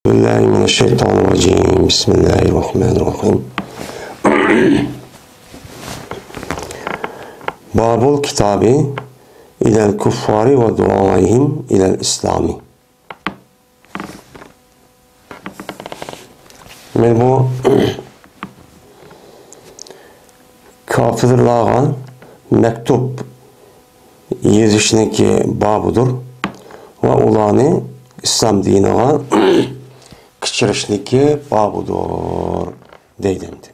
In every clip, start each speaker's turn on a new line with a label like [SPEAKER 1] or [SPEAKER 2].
[SPEAKER 1] بالله من الشيطان الرجيم بسم الله الرحمن الرحيم باب الكتاب إلى الكفار ودعائهم إلى الإسلام. Men bu kafirlarga mektup yazışniki babıdır ve ulanı İslam dinine kıçırışniki babıdır deydimdi.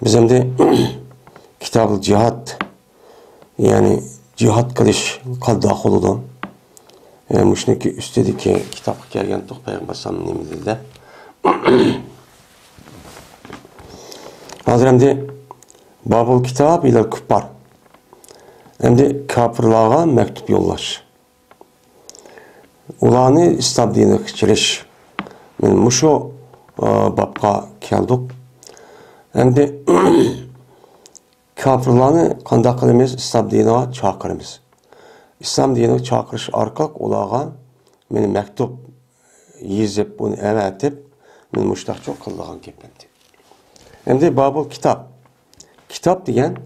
[SPEAKER 1] Bizim de kitab-ı cihat yani cihat kılış kaldak oludu. Yani müşniki üstedeki kitap kelgen tuq Peygamber sallallahu aleyhi ve sellem hazır hem de babul kitab ile kuffar hem de kafirlarga mektup yollaş. Ulanı İslam dinine kıçırış. Men muşu babqa keldik. Hem de kafirlarni qanday qilamiz İslam dinine chaqiramiz. İslam dinine chaqirish orqali ularga meni maktub yezib buni avatib men mushtaqcha qilgan gapimdi. Endi babul kitap. Kitap degan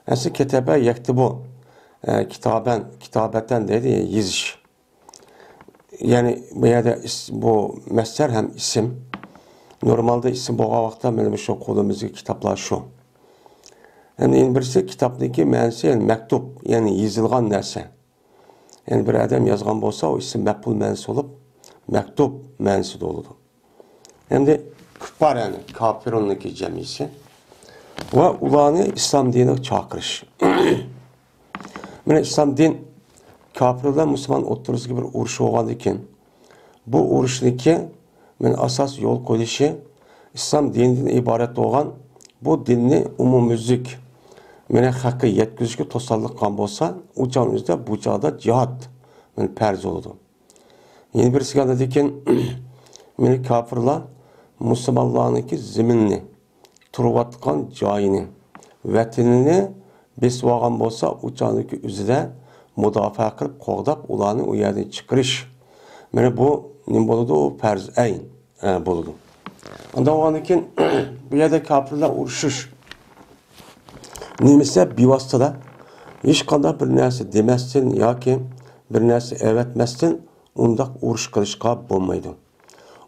[SPEAKER 1] asli kitaba yaktubu kitabeten dedi yezish. Yani bu yerda bu masdar hem isim. Normalde isim bo'lgan vaqtda mana shu qo'limizga kitaplar shu. Yani en birisi kitapdagi ma'nosi yani maktub, yani yozilgan narsa. Yani bir adam yozgan bo'lsa, o isim maqbul ma'nosi bo'lib, maktub ma'nosida bo'ladi. Endi kuffar yani kafirlarning jamisi ve ularni İslam dinine chaqirish. Mana İslam din kafirlar Müslüman o'rtasidagi bir urush bo'lgan ekan. Bu urushniki men asas yo'l qo'yishi İslam dinidan iborat bo'lgan bu dinni umumyüzlük meni haqqi yetkazishga to'sqinlik qilgan bo'lsa, u jonimizda bu joyda jihad men farz bo'ladi. Yeni birisi geldi ekan, meni kafirlar musulmonlarniki ziminni, turayotgan joyini, vatanini besib olgan bo'lsa, u joniki o'zida mudofaa qilib, qo'g'dab, ularni u yerdan chiqarish. Mana bu nima bo'ladi? U farz ayn bo'ladi. Ondan olgandan keyin bu yerda kafirlar urushish nemisi bevosita hech qanday bir narsa demasdan yoki bir narsa evatmasdan undaq urush qilishga bo'lmaydi.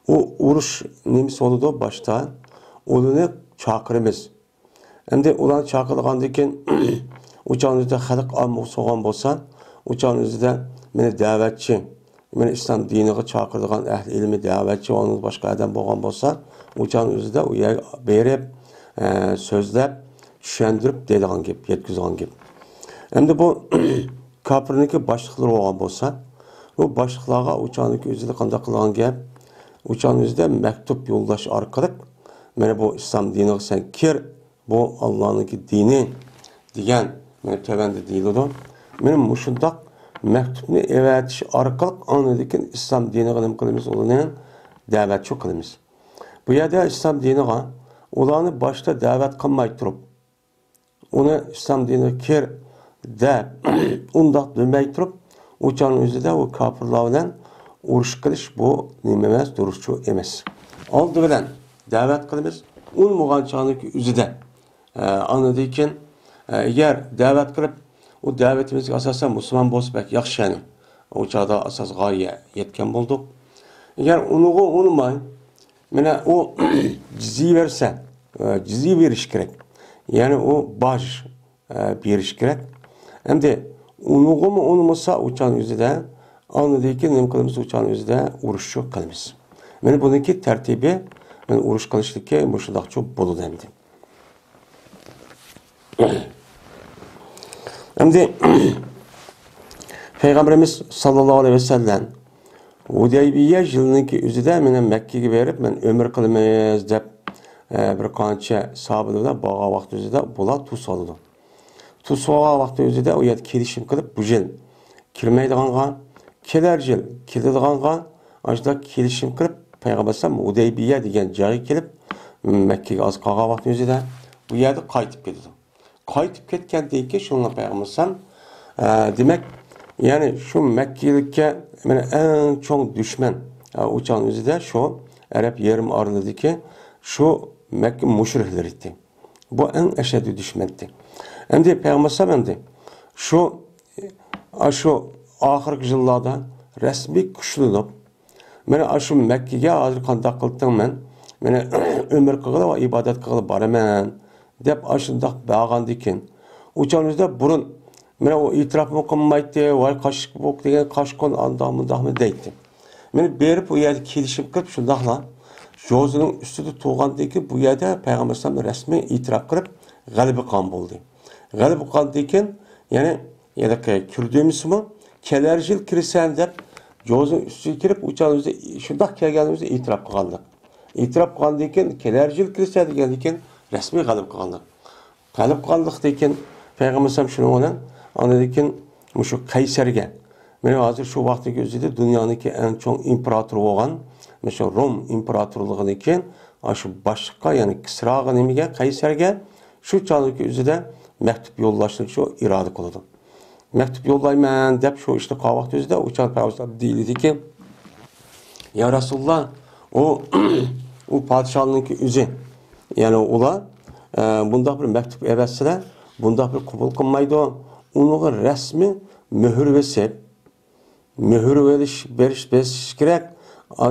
[SPEAKER 1] U urush nemisi bo'ladi boshda ularni chaqiramiz. Endi ularni chaqirgandan keyin uçağınızda xalq ammosi olgan bo'lsa, uçağınızda meni da'vatchi, meni islom diniga chaqiradigan ahli ilmi da'vatchi va boshqa odam bo'lgan bo'lsa, uçağınızda u yerga berib, so'zlab, tushuntirib deydigan gap, yetkazgan gap. Endi bu kafirniki boshliqlari bo'lgan bo'lsa, bu boshliqlarga uçağıniki o'zida qanday qilgan gap, uçağınızda maktub yo'llash orqali mana bu islom diniga sen kir, bu Allohning dini degan men tövende deyildi. Benim muşundaq mektubni evetiş arqalıq anıdikin İslam diniga nima qilamiz, ularni da'vatchi qilamiz. Bu yerda İslam diniga ularni boshda da'vat qilmay turib, uni İslam diniga kir deb undaq demay turib, o'shaning o'zida u kofirlar bilan urush qilish bu nima emas, durustchi emas. Oldi bilan da'vat qilamiz, unmo'g'anchalik o'zida anıdikin eğer davet qilib, o davetimizga asosan musulmon bo'lsa bak yaxshi yani. O çağda asas g'oya yetgan bo'ldik. Eğer unuga unmay, mana o jizya versa, jizya berish kerak. Yani o boj berish kerak. Endi unuga unmasa o'chaning o'zida anidiki nima qilamiz, o'chaning o'zida urushchi qilamiz. Mana buniki tartibi, men urush qilishlikka mushundaqcha bo'ladi endi. Şimdi Peygamberimiz sallallahu aleyhi ve sellem Hudeybiye yılınki üzüde meni Mekke'ye verip men ömür kılmayız dep bir qancha sahabeler bağa vaqt üzüde bular tuz oldu. Tuz olgan vaqt üzüde o yer kelishim qilib bu yil kirmaydiganga, kelar yil keladiganga ajda kelishim qilib Peygamber sallam Hudeybiye degan joyga kelib Mekke'ye az qolgan vaqt üzüde bu yerda qaytib keldi. Qaytib ketgandan keyin shunga Peygamber sallam demek Yani şu Mekkelik'e en çok düşman uçan özü şu Arap yarım aralığındaki şu Mekke müşrikleriydi. Bu en eşeddi düşmandı. Hem de Peygamber Efendimiz şu ahirki yıllarda resmi kuşlanıp meni şu Mekke'ye hazır qandaq qıldım men. Meni ömür qılıb ve ibadet qılıb baraman dep aşındaq bağandı ekan. Uçanızda burun meni o itiraf mı qılmaydı, vay qaşıq bok degan qaşqon andamı deydi. Meni berip o yerdə kelişim qılıb şundaqla Jozu'nun üstüde tuğandaki bu yerde Peygamber Efendimiz resmi itiraf qılıb galibi qan oldu. Galibi qan degan yani kürdüğümüz mü kelerjil kirsen dep Jozu'nun üstüne kirip uçağımızda şundaq kelganimizde itiraf qıldık. İtiraf qılgan degan kelerjil kirsen degan degan resmi galibi qıldık. Galibi qıldık degan Peygamber Efendimiz şunu bilan ana degan şu Kayseri'ge. Meni hazır şu vaqtdagi özüde dünyanın en çok imparator bo'lgan, mesela Rom imparatorluğundaki şu başqa yani Kisraga nemiga Kayseri'ge şu çağdaki özüde mektup yollaştırıp şu irade kıldı. Mektup yollayman dep şu işte qavaq özüde uçan Peygamber deyildi ki ya Resulullah o padişahlığındaki özü yani ola bunda bir mektup evetsile bunda bir kabul kılmaydı onu resmi mühür veriş gerek.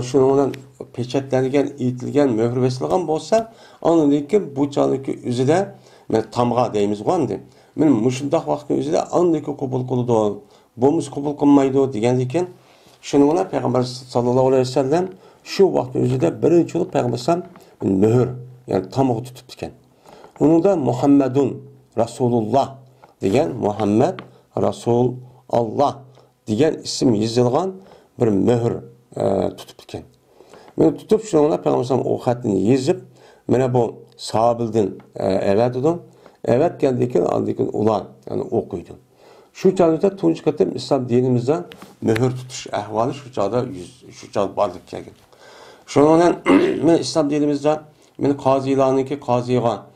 [SPEAKER 1] Şunun peçetlengen, itilgen, mühür vesilgan bolsa, onun için bu çağdaki üzüde tamga deyimiz qo'ydi. Men mushundaq vaqtning o'zida andaki qabul qildi, bo'lmasa qabul qilmaydi degandan shuning bilan payg'ambar sallallohu alayhi vasallam shu vaqtning o'zida birinchi bo'lib payg'ambar mühür, ya'ni tamg'a tutib ekan. Uningda Muhammadun Rasulullah degan Muhammad Rasulullah degan ism yozilgan bir mühür tutib ekan. Men tutib shuning bilan payg'ambar o xatni yozib, mana bu sahabildan evadidim. Evet kendiki andikin ulan yani okuydu. Şu çağda tunç katım İslam dinimizden mühür tutuş ahvalı şu çağda varlık geldi. Şundan men İslam dinimizden men qazilarniki qaziga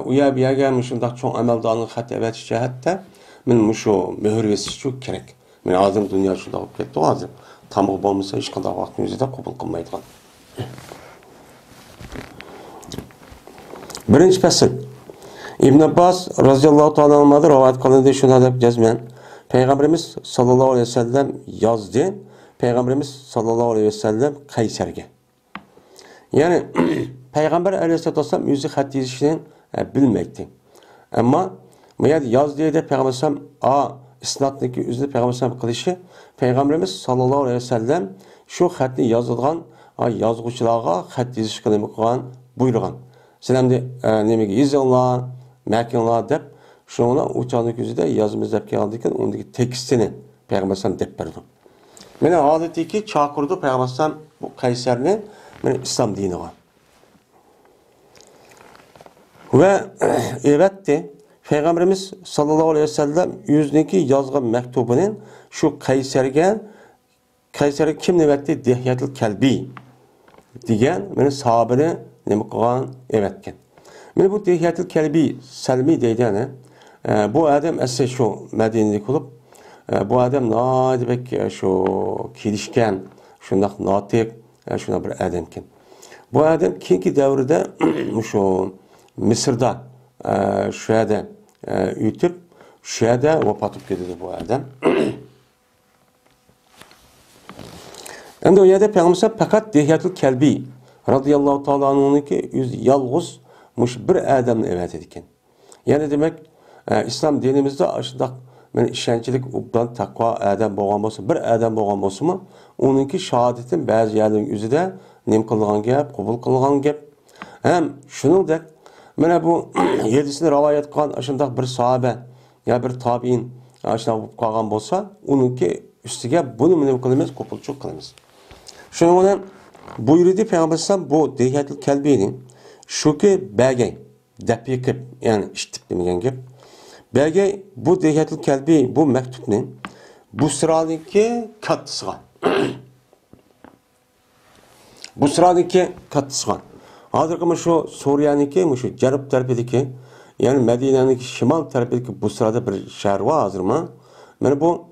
[SPEAKER 1] uya biya gelmiş şundaq çok ameldarlık hatta evet şahatta men şu mühür vesiş çok gerek. Men azım dünya şunda olup ketdi azım. Tamam olmasa hiç kadar vaktimizi de kabul kılmaydıgan. Birinci fasıl. İbn Abbas radıyallahu ta'ala anh'dan rivayet kılındı şuna dep cezmen. Peygamberimiz sallallahu aleyhi ve sellem yazdı. Peygamberimiz sallallahu aleyhi ve sellem Kayser'ge. Yani Peygamber aleyhisselatü vesselam yüzü hat yazışını bilmekti. Ama yaz diye de Peygamber sallam isnatındaki yüzü Peygamber sallam kılışı Peygamberimiz sallallahu aleyhi ve sellem şu hatni yazılgan yazgıçılarga hat yazışını buyurgan. Selamdi nemege yazılanlar Mekinlar dep şuna uçağındaki yüzüde yazımız dep geldikken ondaki tekstini Peygamber sallam dep berdi. Mene adetiki çakırdı Peygamber sallam bu Kayser'ni mene İslam dini var. Ve evetti Peygamberimiz sallallahu aleyhi ve sellem yüzündeki yazgan mektubunun şu Kayser'e kim evetti? Dihyatul Kelbi diyen mene sahabini nemi kılgan evetken. Mene bu Dihyatul Kelbi Selmi deydi yani. Bu adam esse şu Medine'lik olup bu adam nadibek şu kilişken şundak natik şuna bir adamken. Bu adam kinki devrede şu Mısır'da şu adam ütüp şu adam vapatıp gidiyordu bu adam. Endi o yerde Peygamber fakat Dihyatul Kelbi radıyallahu ta'ala anh'unki yüz yalğız bir adamın evet ediken. Yani demek İslam dinimizde aşıdak işençilik ubdan takva adam boğan olsa bir adam boğan olsa mı onunki şahadetin bazı yerlerin yüzüde nem kılgan gep, kabul kılgan gep. Hem şunu da mana bu yedisini rivayet kılan aşındak bir sahabe ya bir tabiin aşındak kalgan olsa onunki üstüge bunu nem kılmaz, kabul çok kılmaz. Şunu olan buyurdu Peygamber sallam bu Dihyatul Kelbi'nin şu ki belge depikip yani işitip demeyen gep. Belge bu Dihyatul Kelbi bu mektubun bu sıradaki kattısıgan. Bu sıradaki kattısıgan. Hazırkı şu Suriye'ninki şu Cerub tarafındaki yani Medine'ninki şimal tarafındaki bu sırada bir şehir var hazır mı? Yani bu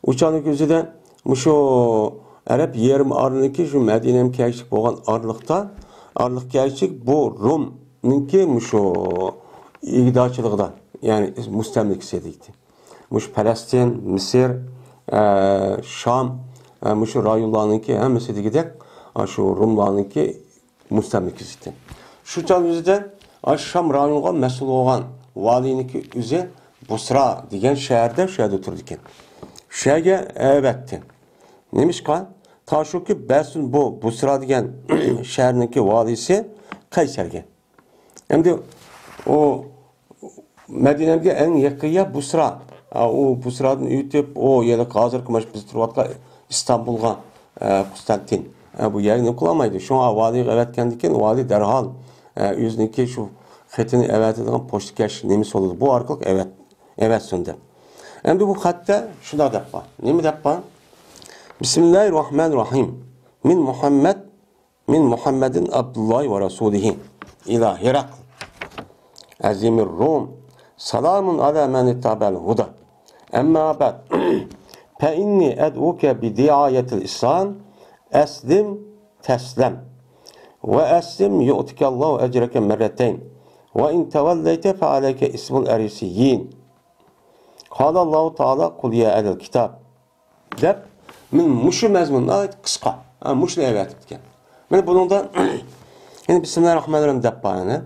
[SPEAKER 1] Uçanlık özüde şu Arap yerim arlığındaki şu Medine'm kayışık olan arlık kayışık bu Rum'ninki şu igdaçılığıdan yani müstemlikisi deydi. Muş Palestin, Mısır, Şam, şu rayonlarınki hemisi de gidek şu Rumlarınki müstemlikisi. Şu çağ özüde Şam rayonuna mesul olan valiyinki üzü Busra degan şehirde oturdu. Şehirge evetti. Neymiş kan? Ta şu ki Bəsun bu Busra degan şehirninki valisi Kayserge. Hem de o Medine'ge en yakıya Busra. O Busra'dan ütüp o ya da hazır kumaş biz turvatla İstanbul'a Konstantin. Bu yerini kulamaydı. Şu an vali evetkendiken vali derhal yüzündeki şu xetini evet edilen poştikeş nemis oldu. Bu arkalık evet söndü. Hem de bu hatta şuna deppa. Ne mi deppa? Bismillahirrahmanirrahim. Min Muhammedin Abdullah ve Resulihi ila Herakl. Azimir Rum. Salamun ala men ittabel huda. Emma ba'd. Fe inni ed'uke bi diayetil İslam. Eslim teslem. Ve eslim yu'tikallahu ecreke merreteyn. Ve in tevelleyte fe aleyke ismul erisiyyin. Kalallahu Teala kul ya ehlel kitab. Dep min muşu mezmununa kıska. Muşu evet etken. Ben bundan yani Bismillahirrahmanirrahim dep yani.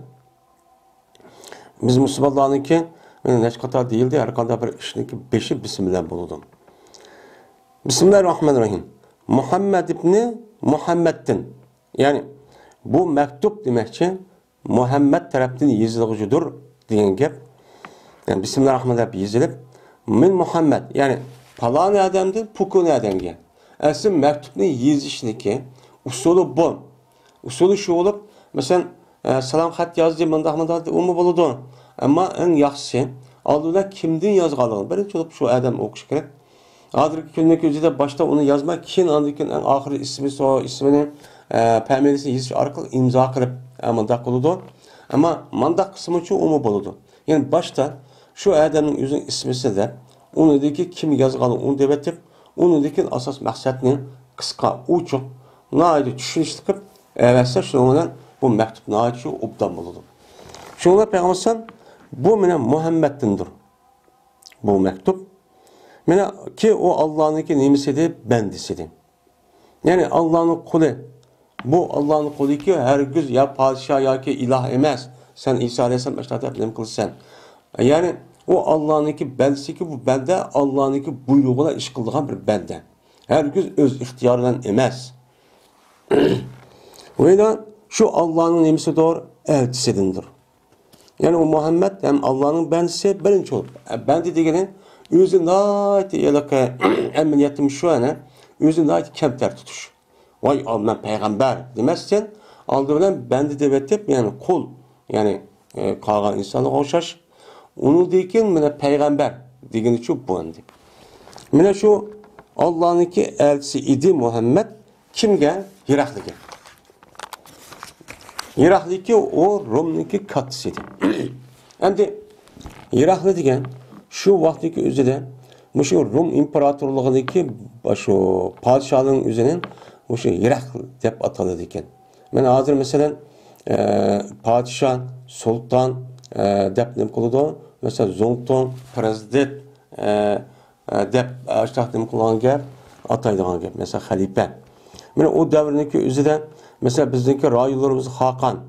[SPEAKER 1] Biz Müslümanlarınki neç kadar değildi. Her kadar bir işinki 5'i Bismillah bulundum. Bismillahirrahmanirrahim. Muhammed ibni Muhammed'in. Yani bu mektup demekçi Muhammed tarafından yazılıcıdır diyen gep. Yani Bismillahirrahmanirrahim yazılıp min Muhammed yani falan adamdır, pukun adamga. Aslında mektubun yazışındaki usulü bu. Usulü şu olup mesela salam xat yazdı mındaq o mu buludu? Ama en yaxşısı aldılar kimden yazğanlığını. Birinci olup şu adam okuş gerek. Hazırki günlük özüde başta onu yazmak kim andıkın en ahir ismini pəməlisi yazış arqalı imza qılıb mandaq buludu. Ama mandaq kısmı için o mu buludu? Yani başta şu adamın özünün ismisi de onu dedi kim yazğanı onu devetip onu dedi asas məqsədini qısqa uçuq naidi düşünüşdüküb evvelse şununla bu mektup naidi obdan buludu. Şununla Peygamber bu mene Muhammed'indir. Bu mektup. Mene ki o Allah'ınki nimisidir, bendisidir. Yani Allah'ın kulu. Bu Allah'ın kulu ki her gün ya padişah ya ki ilah emez. Sen İsa Aleyhisselam eşrafı ne kılsan. Yani o Allah'ınki bendisi ki bu bende Allah'ınki buyruğuna iş kıldığın bir bende. Her gün öz ihtiyarıyla emez. Ve şu Allah'ın nimisi doğru elçisidir. Yani o Muhammed hem Allah'ın bendisi birinci olur. Bendi degenin özü ait yalaka emniyetim şu ana özü ait kemter tutuş. Vay Allah peygamber demezsen aldığından bendi devetip yani kul yani kalgan insanı hoşaş. Onu deyken mene peygamber degeni çok bu andi. Mene şu Allah'ınki elçisi idi Muhammed kimge? Herakli'ge. Herakli o Rum'niki katısı. Hem de Herakli degen şu vaktiki üzerinde şu Rum imparatorluğundaki şu padişahlığın üzerinin şu Herakli dep atalı diken. Ben hazır mesela padişah, sultan dep nem kılıdı. Mesela zonton, prezident dep aşağı nem kılan gap ataydıgan gap. Mesela halife. Ben o devrindeki üzerinde mesela bizdeki rayonlarımız Hakan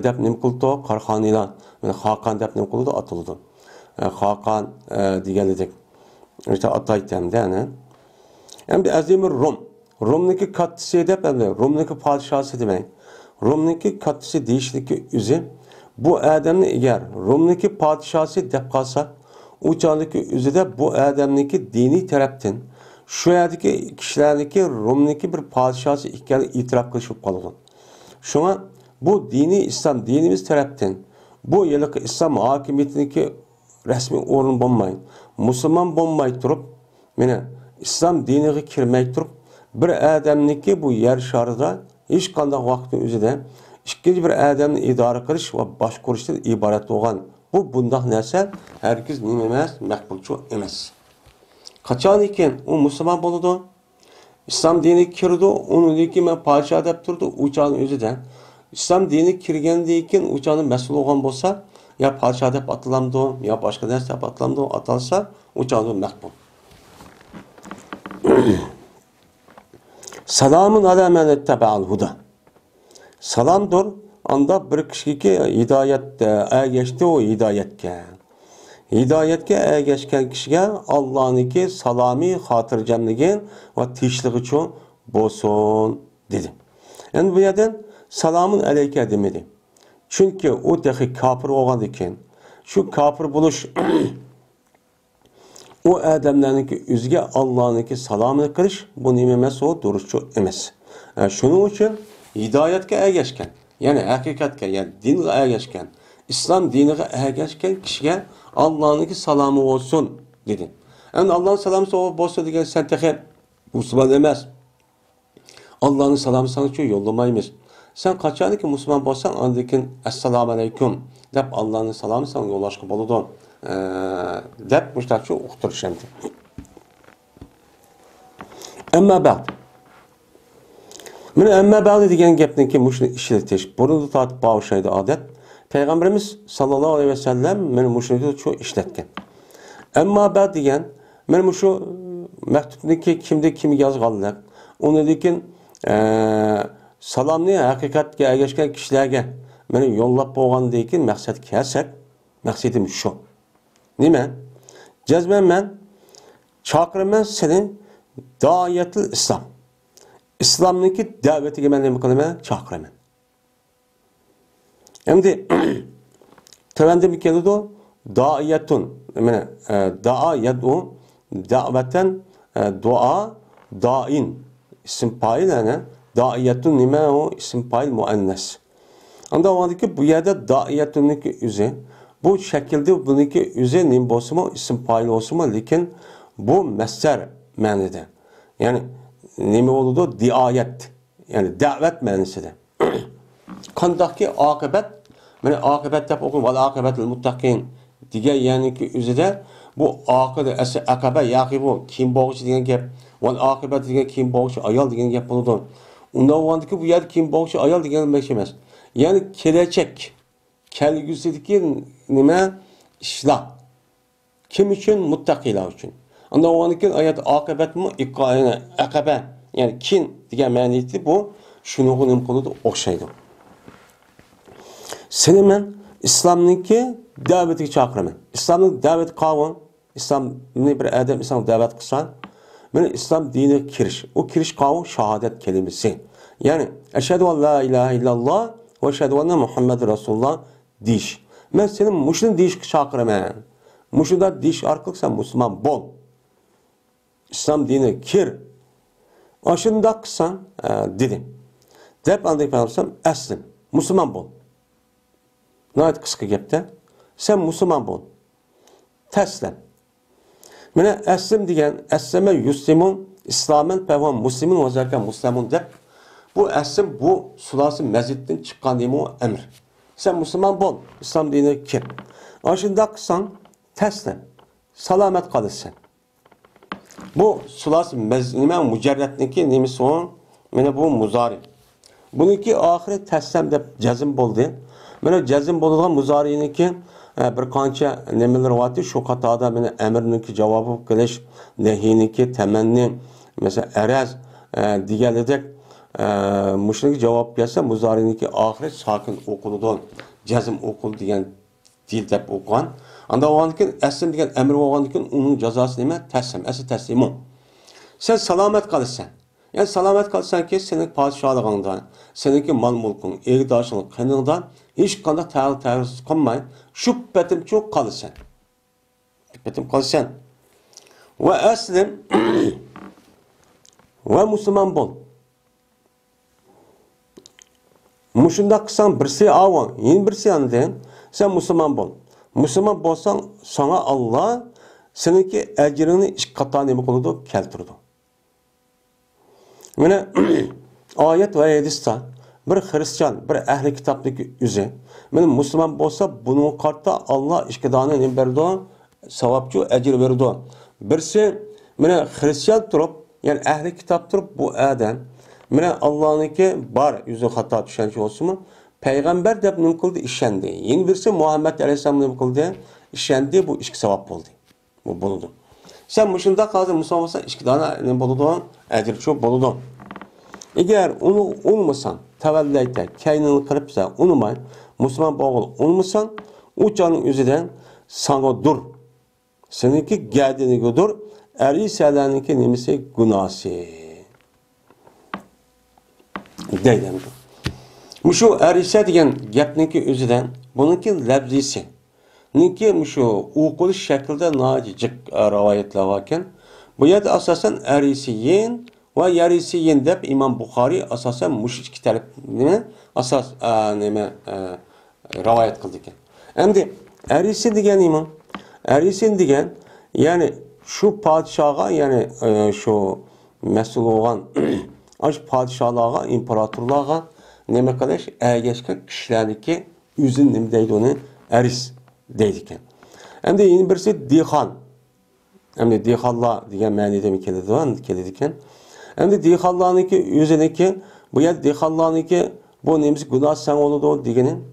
[SPEAKER 1] dep nem kıldı, Karxanilan. Yani Hakan dep nem kıldı atıldı. Hakan diyelecek. İşte ataydı hem de yani. Hem de Azimir Rum. Rum'niki katısı dep hem de Rum'niki padişahı demek. Rum'niki katısı değişiklik üzü. Bu adamın eğer Rum'niki padişahı dep kalsa o çağdaki üzü de bu adamınki dini taraftan şu yerdeki kişilerdeki Rum'niki bir padişahı ikili itiraf kılışıp kaldı. Şuna bu dini İslam dinimiz taraftan bu yıllık İslam hakimiyetindeki resmi orun bulmayın. Müslüman bulmayı durup mene İslam dinine kirmeyi durup bir adamınki bu yer şarıda hiç kandak vaktin üzerinde ikinci bir adamını idare kılış ve başkuruştan ibaret olan bu bundak nesel herkes nimemez, mekbulçu emez. Qachon ekan u musulmon bo'ladi? İslam dini kirdi, onun ki men padişah deb turdi, uçağın özüden. İslam dini kirgendiği için uçağın mesul olgan bolsa, ya padişah deb atılamdı, ya başka narsa deb atılamdı, atalsa uçağın maqbul. Salamun ala men ittaba'al huda. Salamdır, anda bir kişiga hidayet ergeçti o hidayetke. Hidayetke ergeçken kişiye Allah'ınki salami, hatırcamligi ve tişliği için bolsun dedi. Yani bu yerden salamun aleyke demedi. Çünkü o dahi kafir olgan iken, şu kafir buluş o adamlarınki üzge Allah'ınki salamını kırış, bu nimemesi o duruşçu emez. Yani şunun için hidayetke ergeçken, yani hakikatke, yani dinle ergeçken, İslam dinine ergeçken kişiye Allah'ınki salamı olsun dedi. Yani Allah'ın salamı olsun diye sen tekrar Müslüman demez. Allah'ın salamı sana için yollamayız. Sen kaçanı ki Müslüman olsan andikin Esselamu Aleyküm dep Allah'ın salamı sana yollaşkı boludu. Dep müştakçı uqtur şimdi. Amma ba'd. Mine amma ba'd degan gapniki mushni ishlatish. Buni tatib bağışlaydı adet. Peygamberimiz sallallahu aleyhi ve sellem meni mushni şu ishlatgan. Amma ba'd degan men shu maktubniki kimde kim yozganlar. Onu lekin salamni haqiqatga ergashgan kishilarga meni yo'llab bo'lgandan keyin maqsad kelsak, maqsadim shu. Nima? Jazman men chaqiraman seni doiyatul islom. İslamniki davatiga men nima qilaman? Chaqiraman. Endi tövende bir keldi daiyetun. Mana daa yad'u da'vatan dua da'in. İsim fail ana daiyetun nima o isim fail muannas. Anda oradaki bu yerde daiyetun'niki üze bu şekilde bununki üze nim bolsunmu isim fail olsunmu lekin bu masdar ma'nida. Yani nima oldu? Diayet. Yani davet ma'nosida. Qandaqki oqibat, mana oqibat deb o'qib, val oqibatul muttaqin degan ya'niki o'zida bu oqida aqaba yoki bu kim bo'g'ichi degan gap, val oqibat degan kim bo'g'ichi ayol degan gap bo'ladi. Undan o'g'andiki bu yer kim bo'g'ichi ayol degan emas. Ya'ni kelajak, kelgusidagi nima ishlar. Kim uchun? Muttaqilar uchun. Undan o'g'andiki oyat oqibatmi iqoyana aqaba, ya'ni kim degan ma'nosi bu shuni nima qiladi o'xshaydi. Seni men İslam'nınki davetiga chaqiraman. İslam'ning davet qavun, İslam'ni bir adam İslam davet qilsa, men İslam diniga kirish. O kirish qavun shahodat kelimasi. Yani eşhedü en la ilahe illallah ve eşhedü enne Muhammed Resulullah deyish. Men seni mushuni deyishga chaqiraman. Mushunda deyish orqali sen Müslüman bol. İslam diniga kir. Oshunda qilsan dedim. Deb anday peygamberim aslim Müslüman bol. Nəhayət qısqa gepdə, sən Müslüman bol, təsləm. Mənə əslim deyən, əsləmə yuslimun, İslamən pəhvan muslimin vəzərkən muslimun deyib, bu əslim, bu sulası məziddən çıxqan deyim o əmr. Sən Müslüman bol, İslam deyinə kir. Aşında qısan, təsləm, salamət qalırsın. Bu sulası məziddən mücərrətdəki nemisi o, mənə bu muzari. Bununki ahiri təsləm deyib cəzim boldu. Mana jazm bo'ladigan muzariyiniki bir qancha nimalar bor, shu qatorda mana amrniki javobi qilish, nahiyiniki tamanni, mesela araz deganidek mushunga javob bersa muzariyiniki oxiri sokin o'qiladi, jazm o'qil degan dil deb o'qigan. Anda o'g'ankin asl degan amr bo'lgandan uning jazosi nima? Taslim, asl taslimu. Sen salomat qolasan. Yani selamet kalsan ki senin padişahlıqında, seninki mal mulkun, erdaşın, qanında hiç qanda tağırsız qalmayın. Şübbetim çok qalırsan. Şübbetim qalırsan. Ve əslim ve Müslüman bol. Muşunda qısan birisi avan, yeni birisi yanıdayın. Sen Müslüman bol. Müslüman bolsan sana Allah seninki ecrini iş qatan nemi qılıdı, keltirdi. Mana ayet ve hadisda bir Hristiyan, bir ehli kitapdaki üze, men Müslüman bolsa bunun kartta Allah işkidana ne berdi? Savapçı ecir verdi. Birisi Mana Hristiyan turib, yani ahli kitap turib bu adam mana Allohniki bor, yuzi xato tushuncha bo'lsinmi? Payg'ambar deb nima qildi? Ishondi. Yana birisi Muhammad alayhisalom nima qildi? Ishondi, bu ishki savob bo'ldi. Bu bo'ldi. Sen mushunda hozir musulmon bo'lsan, ikki dona nima bo'ladi? Ajr cho'p bo'ladi. Agar uni unmasan, tavallayta, kaynini qilibsan, unmay, musulmon bo'g'il unmasan, u jonning o'zidan sana dur. Seninki gadinigidir, arisalarniki nimasi gunosi. Deydim. Mushu arisa degan gapniki o'zidan, buniki labzisi. Niki mushu o'qilish shaklida nojiq rivoyatlar ekan. Bu yerda asosan arisiyin va yarisiyin deb Imom Buxoriy asosan mush ikki tarafni asos nima rivoyat qildi ekan. Endi arisi degan nima? Arisin degan, yani şu padişaha, yani şu mesul olan aş padişahlığa, imparatorluğa neme kadar ergeçken kişilerdeki üzün neme deydi onu eris deydiken. Hem de yeni birisi dihan. Hem de dihalla diyen manide mi kelediken. Hem de dihalla'nınki üzerindeki bu yer dihalla'nınki bu nemesi günah sen onu da diyenin.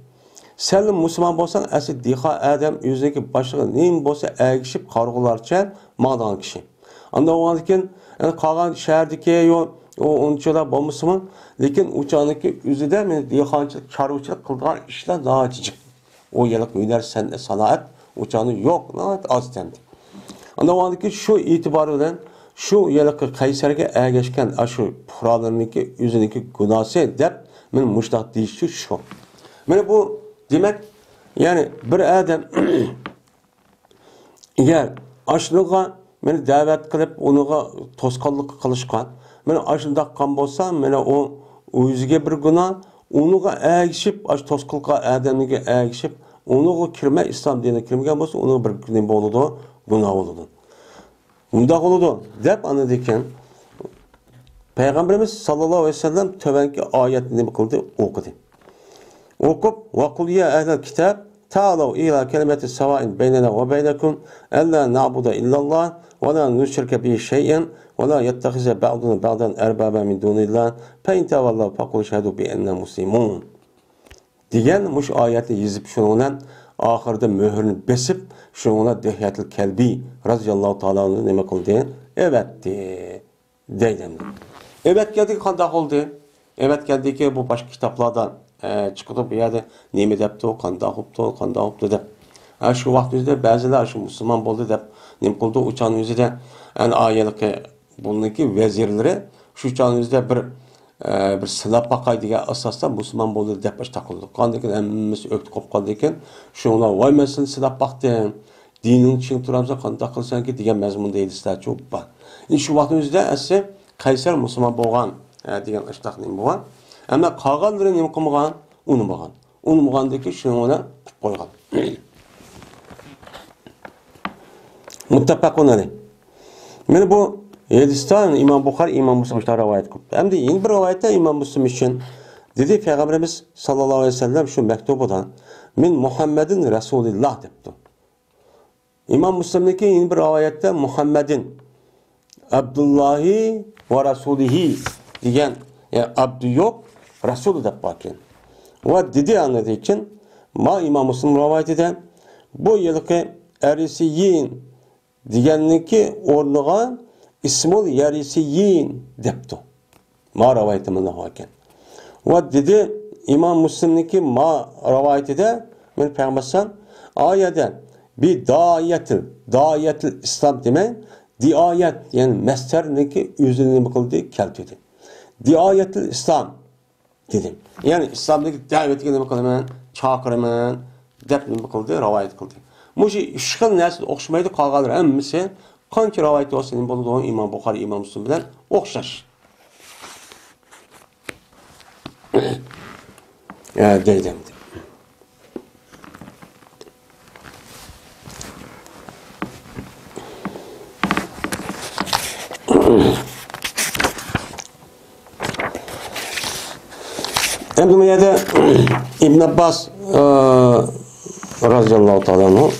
[SPEAKER 1] Sen Müslüman bolsan, asli diha adam yüzündeki başlığı neyim bolsa ergişip kargılarça mağdan kişi. Anda o andiken yani kalan şehrdeki o onçalar bolmasın, lekin uçağındaki yüzüde mi dihancılık, çarvıçılık kıldılar işler daha acıcık. O yıllık üner sende sanat uçağını yok, az dendi. Anda o andaki şu itibarıyla şu yıllık Kayseri'ye ergeçken şu puralarındaki yüzündeki günahsı dep men muştak deyişi şu. Mene bu demek, yani bir adam eğer aşlığa beni davet kılıp onuğa toskallık kılışkan, beni aşında kan bolsa, beni o yüzüge bir günah, onuğa ergişip, aş toskallığa adamlığa ergişip, onuğa kirme, İslam dinine kirmegen bolsa, onuğa bir günah oludu, günah oludu. Bunda oludu, dep anladıyken, Peygamberimiz sallallahu aleyhi ve sellem tövenki ayetini kıldı, okudu. Okup وَقُلْ يَا أَهْلَ الْكِتَابِ تَعَالَوْا إِلَى كَلِمَةٍ سَوَاءٍ بَيْنَنَا وَبَيْنَكُمْ أَلَّا نَعْبُدَ إِلَّا اللَّهَ وَلَا نُشْرِكَ بِهِ شَيْئًا وَلَا يَتَّخِذَ بَعْضُنَا بَعْضًا أَرْبَابًا مِنْ دُونِ اللَّهِ فَإِنْ تَوَلَّوْا فَقُولُوا اشْهَدُوا بِأَنَّا مُسْلِمُونَ degan mush oyatni yezib shundan oxirida muhrni besib shunga Dihyatul Kalbi radhiyallohu ta'ala nima qildi? Evet deydi. Evet geldi qanday oldu? Evet geldi ki bu başka kitaplardan çıkıp bir yerde nemi depti o, qanday hoptu deb. Şu vaqtda ba'zilar şu Müslüman bo'ldi deb nim qildi uçan yüzüde yani ayılık bununki vezirleri şu uçan yüzüde bir silap bakay degan asosda Müslüman bo'ldi deb taqildi. Qanday hammamiz o'kti qolib qoldi ekan. Shunga voy men seni silap baqdim. Dinning uchun turamsa qanday qilsanki degan mazmunda edislar cho'p bor. Şu vaqtda asli Qaysar Müslüman bo'lgan degan ishtaqning bo'lgan. Ama qolganlari nima qilmagan? Unmagan. Unmagandaki shuni qo'ygan. Muttafaqun alayh. Mana bu Hadistan İmam Buxoriy, İmam Müslim rivoyat qildi. Hamda yeni bir rivoyatda İmam Müslim uchun dedi Peygamberimiz sallallohu alayhi vasallam shu maktubidan men Muhammedin Rasulullah debdi. İmam Müslim'deki yeni bir rivoyatda Muhammedin Abdullahi ve Rasulihi degan yani abdu yok, Rasul deb bakın. Ve dedi anladığı için ma İmam Müslim rivayetinden bu yılki erisiyin deganiki o'rniga İsmul yarisiyin debdi. Ma rivayetimizde hakim. Ve dedi İmam Müslim'deki ma rivayetinde men Peygamber'den ayette bir dayetil İslam demek diayet yani mesderniki özünü kıldı keltedi. Diayetil İslam dedim. Yani İslam'daki davetine nima qilaman, chaqiraman deb nima qildi, rivoyat qildi. Mushi ishqil narsa o'xshamaydi qolganlar hammasi qancha rivoyat olsin bo'ladi İmam Buxoriy, İmam Müslim bilan o'xshash. Ya deydim. Hem bu yerde İbn Abbas radıyallahu ta'ala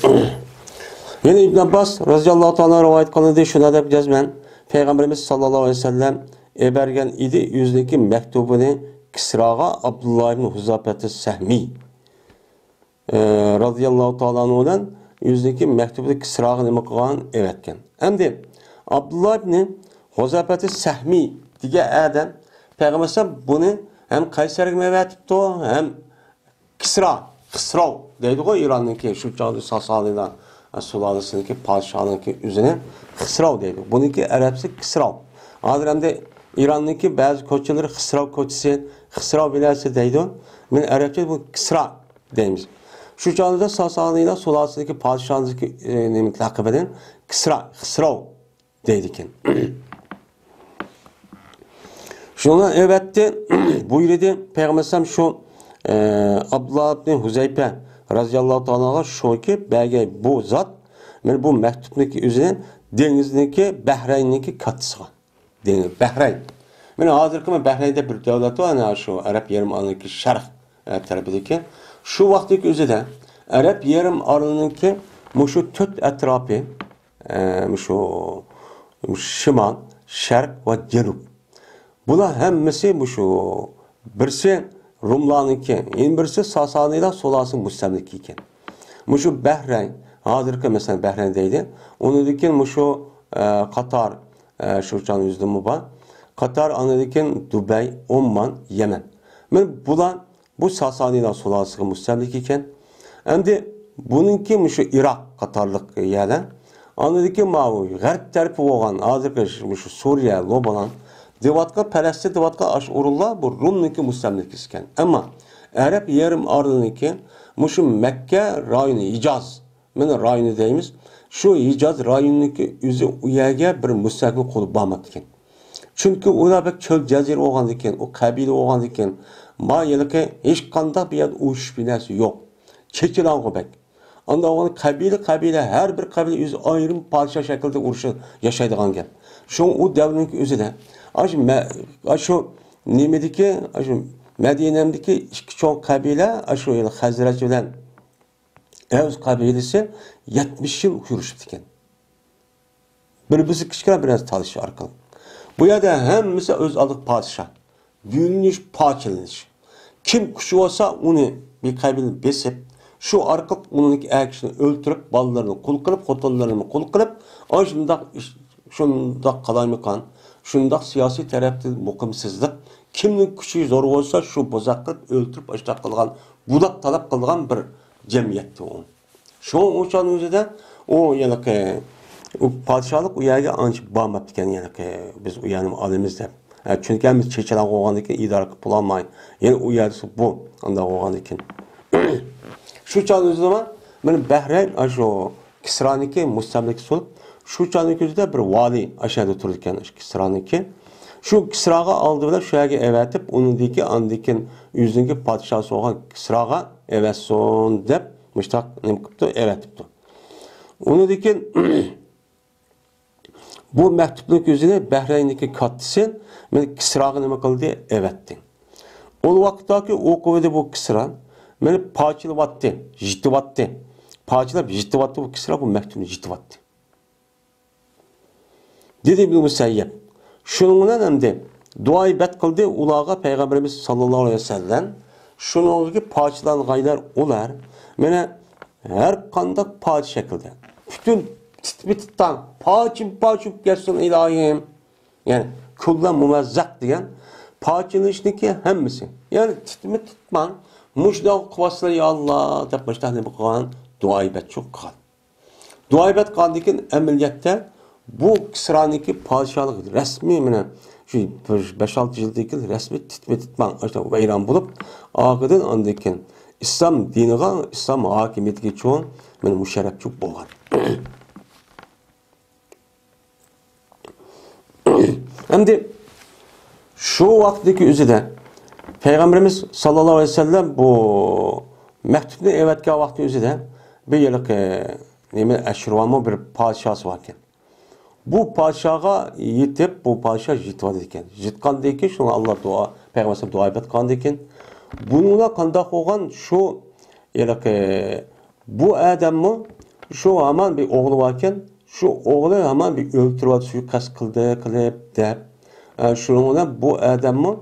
[SPEAKER 1] Yine İbn Abbas radıyallahu ta'ala rivayet kılındı şuna da cezmen Peygamberimiz sallallahu aleyhi ve sellem ebergen idi yüzdeki mektubunu Kisraga Abdullah ibn Huzafet Sehmi radıyallahu ta'ala olan yüzdeki mektubunu Kisraga nima qilgan evetken. Endi Abdullah ibn Huzafet Sehmi diye adam Peygamberimiz bunu hem Kayseri'ye mevetipti hem Kisra deydi o İran'daki şu çağda Sasani'den Sulalısındaki padişahındaki üzerine Xısrav deydi. Bununki Arapsı Kisrav. Hazırında İran'daki bazı koççuları Xısrav koçusu, Xısrav bilerse deydi. Ben Arapça bu Kisra deyimiz. Şu çağda Sasani'den Sulalısındaki padişahındaki lakab eden Xısrav deydiken. Şuna evet buyurdu Peygamber şu Abdullah bin Huzeyfe radıyallahu ta'ala şu ki belki bu zat men bu mektupdaki üzerine denizdeki Bahreyn'deki katısı. Deniz Bahreyn. Men hazırki Bahreyn'de bir devlet var ana şu Arap Yarımadası'ndaki şarq tarafındaki şu vaxtdaki üzerinde Arap Yarımadası'ndaki şu tört etrafı şu şimal, şarq ve cenub. Bunlar hemmesi şu birisi Rumlarınki, birisi Sasani'den Solasın müstemlik iken. Şu Bahreyn, hazırki mesela Bahreyn'deydi. Onundikin şu Katar, şu can yüzdümü var. Katar, onundikin Dubai, Oman, Yemen. Bunlar bu Sasani'den Solasın müstemlik iken. Endi bununki şu Irak Katarlık yerden. Onundikin mavi, Garp tarafı olan, hazırki şu Suriye, Lebanon. Divatka Palestin divatka aş urullah bu Rum'niki müstemlikisken. Ama Arap yarım ardıniki şu Mekke rayonu Hicaz. Men rayonu deyimiz. Şu Hicaz rayonundaki üzü uyaga bir müstakil qolup bağmadıken. Çünkü ona bek çöl cazir olğandı eken, o kabile olğandı eken, ma yelike hiç qandaq bir yer uyuş binası yok. Çekilan o bek. Anda onun kabile her bir kabile üzü ayrım padişah şekilde uruşu yaşaydıgan gel. Şu o devrinki üzü de Aşu Nimedeki, aşu Medine'deki iki çok kabile, aşu yani Hazreti bilen Evs kabilesi 70 yıl yürüşüptüken. Birbirisi küçükler biraz tanışıyor arkalık. Bu yerde hem mesela öz alık padişah, büyünüş, pakiliniş. Kim kuşu olsa onu bir kabile besip, şu arkalık onun erkişini öldürüp, ballarını kul kılıp, kotonlarını kul kılıp, şundak kalaymakan, şundak siyasi tarafta muqimsizlik, kimning kuchi zo'r bo'lsa shu bozaqqa o'ltirib ishlab qilgan, budak talab qilgan bir jamiyatdi u. Shu o'shan o'zida o yana o podshohlik u yerga ancha bormabdi ekan, yana biz u yerni olamiz deb. Chunki biz chechalar qo'ygandan keyin idora qilib bo'lolmay, yana u yerda bu unda qo'ygandan keyin. Shu chon o'zida men Bahrayn shu Kisroniki mustamlikasi bo'lib şu çağın gözüde bir vali aşağıda otururken Kisra'nınki. Şu Kisra'ga aldı bile şu yerge evetip onundaki andikin yüzündeki padişahı olan Kisra'ga evet son dep müştak ne yaptı evetipti. Onundaki bu mektuplu gözüne Bahreyn'deki katısı Kisra'ga ne kıldı evetti. O vakittaki o kuvveti bu Kisra beni parçalattı, jittivattı. Parçalayıp jittivattı bu Kisra bu mektubunu jittivattı. Dedi İbn Musayyib. Şununla hem de duayı bet kıldı ulağa Peygamberimiz sallallahu aleyhi ve sellem. Şununla parçalan gaylar olar. Mene her kandak parça şekilde. Bütün titbittan parçım gelsin ilahim. Yani kullan mumezzak diyen parçalışındaki hemmisi. Yani titman muşda kuvasla ya Allah tepmişten ne bakılan duayı bet çok kal. Duayı bet kaldıkken emeliyatta bu Kisra'nınki padişahlık resmi mine şu 5-6 yıldaki resmi titman işte veyran bulup ağıdın andaki İslam diniga İslam hakimiyetiga çoğun men müşerref çok bolgan. Endi şu vaktdeki üzüde Peygamberimiz sallallahu aleyhi ve sellem bu mektubni evetga vakti üzüde bir yıllık Eşruvamı bir padişahı varken. Bu padişaha yetip, bu padişah jitvadı eken. Jitkan deyken, şunu Allah dua, Peygamber dua etkan deyken. Bununla kandak olan şu, bu adamı Şu aman bir oğlu varken şu oğlu aman bir öldürüp suikast kıldı kılıp dep. Şunun bilan bu adamı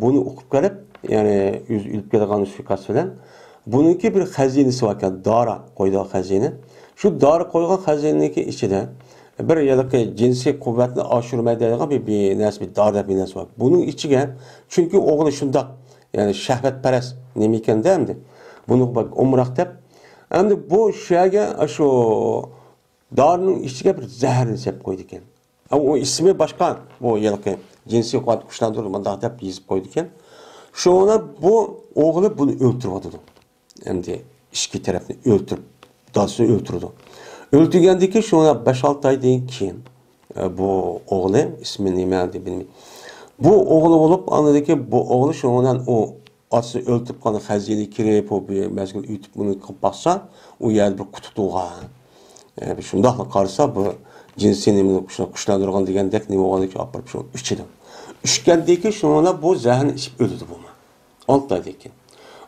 [SPEAKER 1] bunu o'qib kelib, ya'ni o'lib ketgan suikast bilan buniki bir xazinasi var ekan, dori qo'ygan xazina. Şu dori qo'ygan xazinaniki ichida bir yilki jinsiy quvvatni oshirmaydigan bir narsa, bir dori deb bir narsa bor. Bunun ichiga chunki o'g'li shundoq, ya'ni shahvatparast nima ekan endi. Buni bak umroq deb endi bu şeyge şu dorining ichiga bir zaharni sepib qo'ydi ekan. O ismi başka, bu yilki jinsiy quvvat kuchlantirib bundoq deb yozib qo'ydi ekan. Şuna bu oğlu bunu öldürüyordu. Hem de işki tarafını öldürüp, dadısını öldürdü. Öldürgendeki şuna 5-6 aydan keyin bu oğlu ismini neydi bilmiyorum. Bu oğlu olup anladı ki bu oğlu şundan o atsı öldürüp kanı xəzinə kirib o bir mezgil ütüp bunu kapatsa o yer bir kututuğa. Bir şundaqla qarsa bu cinsi nemini kuşlandırgan degəndək nemi oğlanı ki aparıp şunu üçüdü. Üçgendeki şuna bu zəhəni içip öldürdü bu. 6 aydan keyin.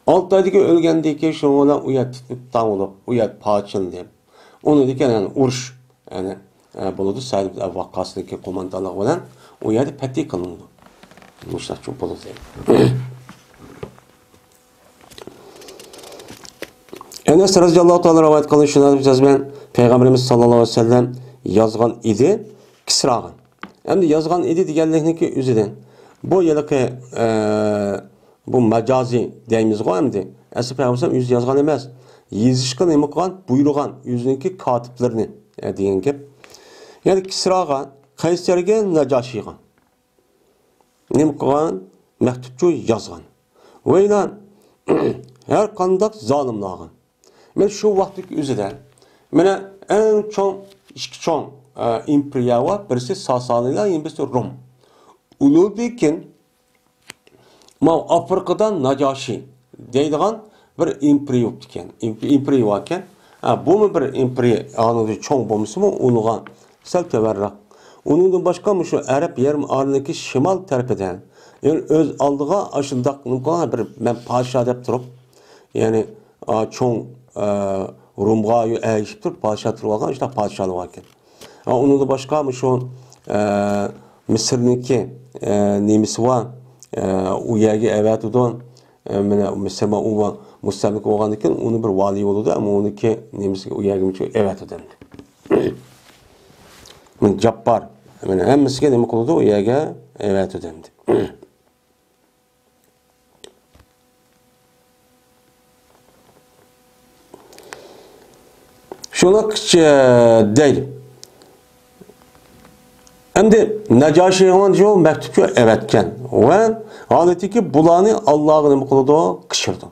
[SPEAKER 1] 6 aydan keyin ölgəndən keyin şuna o yer tutub tam olub, o yer paçıldı. Onu deken yani uruş, yani buludu Sa'id vakkasındaki komandanlığı olan o yerde pəti kılındı. Muşlar çok buludu. Enes radıyallahu ta'ala rivayet kılın şunları bileceğiz ben Peygamberimiz sallallahu aleyhi ve sellem yazgan idi Kisra'ga. Hem de yazgan idi diğerlerindeki üzerinden bu yılki bu mecazi deyimiz o hem de Esir Peygamberimiz yüz yazgan emez. Yazışkan emekkan buyurgan yüzündeki katiplerini diyen gep. Yani Kisra'ga, Kayseri'ge, Nacaşi'ga. Nemekkan mektupçu yazgan. Ve ilan her kandak zalimlagan. Men şu vaxtdaki üzerinden mene en çok iki çok imperiya var. Birisi Sasaniler, birisi Rum. Uludayken ma Afrika'dan Nacaşi deydigan bir imperiya yok diken. Imperiya varken bu mu bir imperiya anıdı çok bulmuş mu onuğa sel teverrak. Onundan başka mı şu Arap yarım arındaki şimal tarafından yani öz aldığa aşındak bir ben paşa deyip durup yani çok Rum'a eğişip durup paşa durup işte paşalığı varken. Onundan başka mı şu Mısır'daki nemisi var o yerge evet udon Mısır'ma o müstemlik olanken onu bir vali oldu ama onunki nemisi o yerge evet ödemdi. Cabbar hem Mısır'ga demek oldu o yerge evet ödemdi. Şuna değil. Hem de Nacaşi'nin diyor mektupçu evetken. Ve haleti ki bulanı Allah'ın mukludu kışırdı.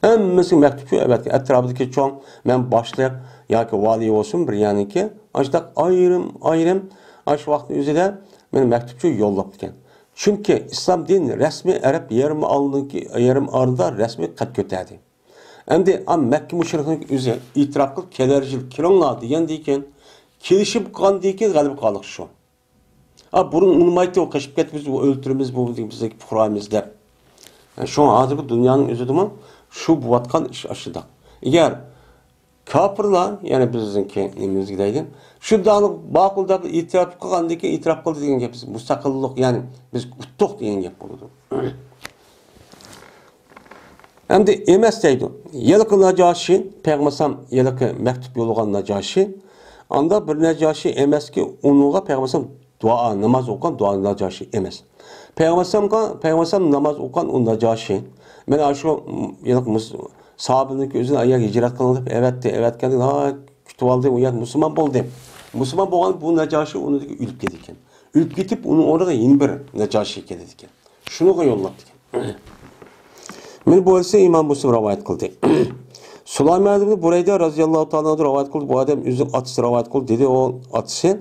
[SPEAKER 1] Hemmesi mektupçu evetken. Etrafındaki çoğun ben başlayak ya ki vali olsun bir yani ki açtık ayrım aç vakti üzere ben mektupçu yollapken. Çünkü İslam dini resmi Arap yarım arında resmi kat götürdü. Hem de Mekke müşrikinin üzerine itiraf kılıp kelercil kironla diyen deyken kilişip kan deyken galip kalık şu. Bunun unutmaydı o kaçıp getimiz bu öldürümüz bu bizdeki fuhuramız der. Yani şu an hazır dünyanın özüdü mü şu bu vatkan iş aşıda. Eğer kafirler yani bizimki neyimiz gideydin şu dağınık bakulda itiraf kılgan deyken itiraf kıldı diyen gep biz müstakillik yani biz uttuk diyen gep oldu. Hem de emes deydi. Yılıkı Nacaşi, Peygambersam yılıkı mektup yolluğan Nacaşi, anda bir Nacaşi emes ki onuğa Peygambersam dua, namaz okuyan dua Nacaşi emes. Peygambersam namaz okuyan o Nacaşi. Ben şu yılık sahabındaki özüne ayak hicret kılınıp evet geldi. Kütüp aldı, uyan Müslüman bol deyip. Müslüman boğan bu Nacaşi onu ülüp gedikken. Ülüp gidip onu orada yeni bir Nacaşi gedikken. Şunu yolladı. Men bu ise İmam Müslim rivayet kıldı. Süleyman ibn Bureyde radıyallahu ta'ala rivayet kıldı. Bu adam üzüm atısı rivayet kıldı. Dedi o atısı.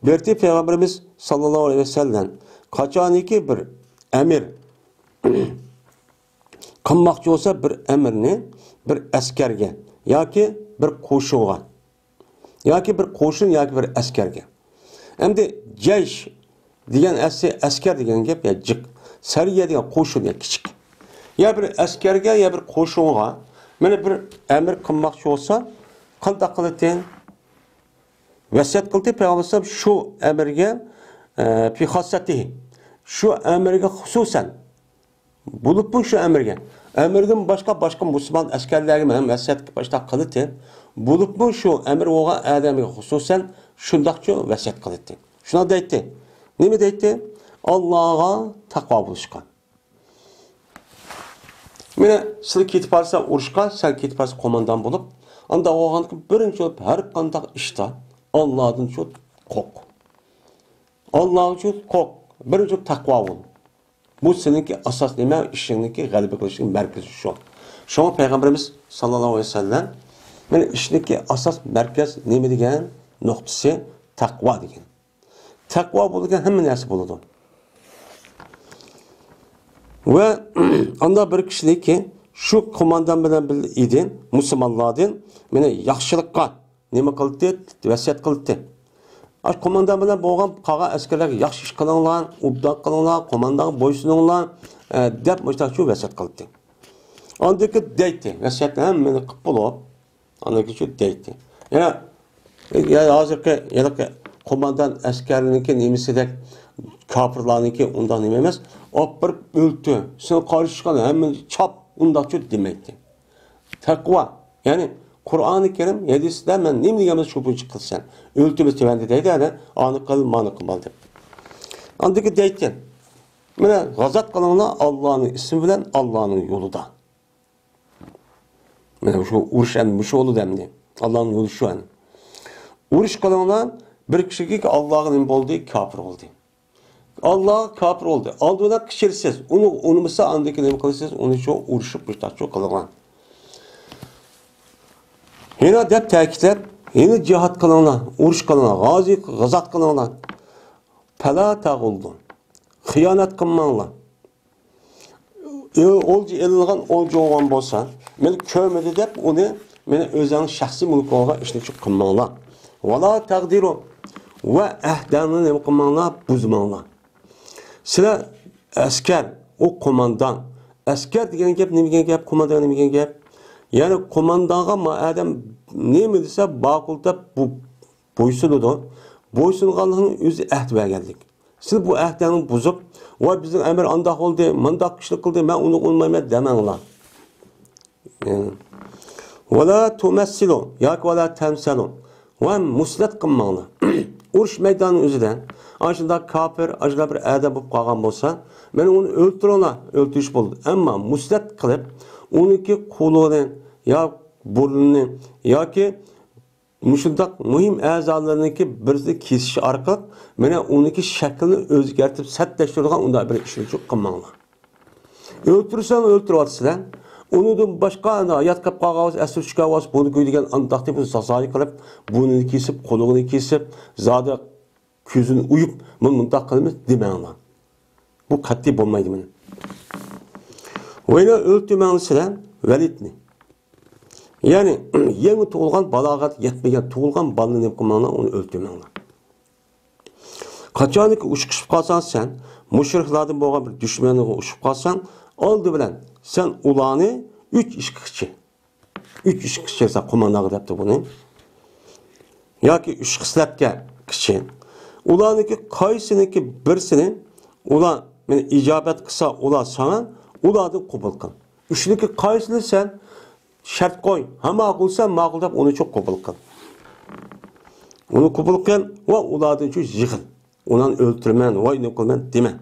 [SPEAKER 1] Berti Peygamberimiz sallallahu aleyhi ve sellem kaçaniki bir emir kılmakçı olsa bir emirini bir askerge ya ki bir koşuğa ya ki bir koşun ya ki bir askerge. Hem de ceyş diyen asker diyen gep ya cık. Seriye diyen koşun ya küçük. Ya bir askerge ya bir koşuğa, mene bir emir kılmakçı olsa, qanday qildi? Vasiyat qildi Peygamber şu emirga fi xassatihi. Şu emirga xususan bulup bu şu emirga. Emirden başka Müslüman askerlerge men vasiyat başta qildi. Bulup bu şu emir olgan adamga xususan şundaqçı vasiyat qildi. Şuna deydi. Nima deydi? Allah'a taqvo bo'lishga. Mene siz ketib barsa urushqa, sen ketib barsa qo'mondan bo'lib, anda olgan birinchi bo'lib har qanday ishda Allah'dan çok kork. Allah'dan çok kork. Birinchi taqvo bo'l. Bu seninki asas nima? İşiniki g'alaba qilishning markazi shu. Shoma payg'ambarimiz sallallohu alayhi vasallam mana ishniki asas markaz nima degan nuqtasi taqvo degan. Taqvo bo'lgan hamma narsa bo'ladi. Ve anda bir kişilik şu komandan bilen idi, Müslümanlardan meni yaxshilikqa nima qildi? Vasiyat qildi. Aş komandan bilen bo'lgan qolgan askarlar yaxshi ish qilinglar, ubdan qilinglar, komandan bo'ysuninglar deb mushtachu vasiyat qildi. Andaki deydi, vasiyatni hammani qilib bo'lib, andaki shu deydi. Ya hozirgi komandan askarlarniki nemisidek kafirlarniki undan nima emas, opirib o'ldi. Sen qarshi chiqqan hammani chop undaqcha demaydi. Taqvo, ya'ni Qur'oni Karim hadisda men nima deganimiz shu buncha qilsan, o'ltimiz tevandi deydi, ani qil, mani qilmal deb. Andiki deydi. Mana g'azat qilinglar Allohning ismi bilan, Allohning yo'lida. Mana shu urush ham shu yo'lida hamdi. Allohning yo'li shu ani. Urush qilinglar bir kishiga Allohning bo'ldi, kafir bo'ldi. Allah kafir oldu. Aldığına kişirsiz. Onu mesela andaki nemi kılısız. Onu çok uğraşıp çok kılınan. Yine dep tekitlep. Yine cihat kılana. Uğraş kılana. Gazat kılana. Pela tağıldı. Hıyanet kılmanla. Olcu elilgan olcu olan bolsa. Beni kömedi dep onu. Beni özünün şahsi mülk olarak işini çok kılmanla. Vala takdiru. Ve ehdanını nemi kılmanla. Buzmanla. Sizler asker, o komandan, asker degan gap nima degan gap, komandan nima degan gap? Yani komandanga madem nima desa baqultab bu bo'ysunadi. Bo'ysunganlikning o'zi ahd berganlik. Siz bu ahdni buzib, "Va bizning amir andoq bo'ldi, mundaq ishlik qildi, men uni olmayman" demanglar. Wala tumassilu, yoki wala tamsalu. Va muslat qilmanglar. Urush maydonining o'zidan aşında kafir, aşında bir adam bo'lib qolgan bo'lsa, men uni o'ltirona, o'ltirish bo'ldi. Ammo muslat qilib, uniki qo'lini yo burnini yoki mushundaq muhim a'zolariniki birini kesish orqali meni uniki shaklini o'zgartirib satlashtirgan unda bir ishni qilmanglar. O'ltirsan o'ltiryapsizlar. Undan boshqa yotqib qolgan asr chiqavas buni ko'ydigan andaq deb sazoyi qilib, bunini kesib, qo'lini kesib, zodi közünü uyup mundaq qilamiz demanglar. Bu qat'iy bo'lmaydi meni. O'yna o'ltirmangsizlar validni. Ya'ni yangi tug'ilgan balog'at yetmagan tug'ilgan bolani nima qilmanglar, uni o'ltirmanglar. Qachonki ushqishib qolsan sen, mushriklardan bo'lgan bir dushmaniga ushib qolsan, oldi bilan sen ularni 3 ish qilchi. 3 ish qilsa qo'mondaga debdi buni. Yoki 3 xislatga qilchi. Ularniki qaysiniki birsini ular meni ijobat qilsa ular sana ularni qabul qil. Uchniki qaysini sen shart qo'y. Ha ma'qulsan ma'qul deb uni çok qabul qil. Uni qabul qil va ularni shu yig'il. Ularni o'ltirman, voy ne qilman dema.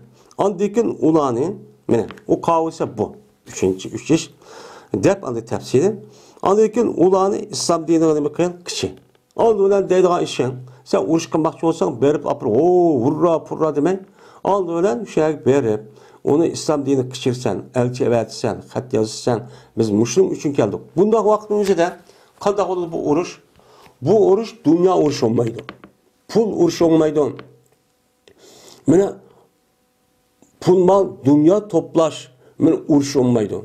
[SPEAKER 1] Andikin ularni meni o qavsa bu. 3 ish deb andi tafsiri. Andikin ularni islom diniga nima qil? Kishi. Oldi ular deydigan ishing. Sen urush qilmoqchi bo'lsang, berib apir, hurra purra demay, oldi bilan shak berib, uni islom dinini qishirsan, elchi evatsan, xat yozsan, biz muslim uchun keldik. Bunday vaqtning o'zida qanday bo'ladi bu urush? Bu urush dunyo urushi olmaydi. Pul urushi olmaydi. Mana pul mal dunyo to'plash, mana urush olmaydi.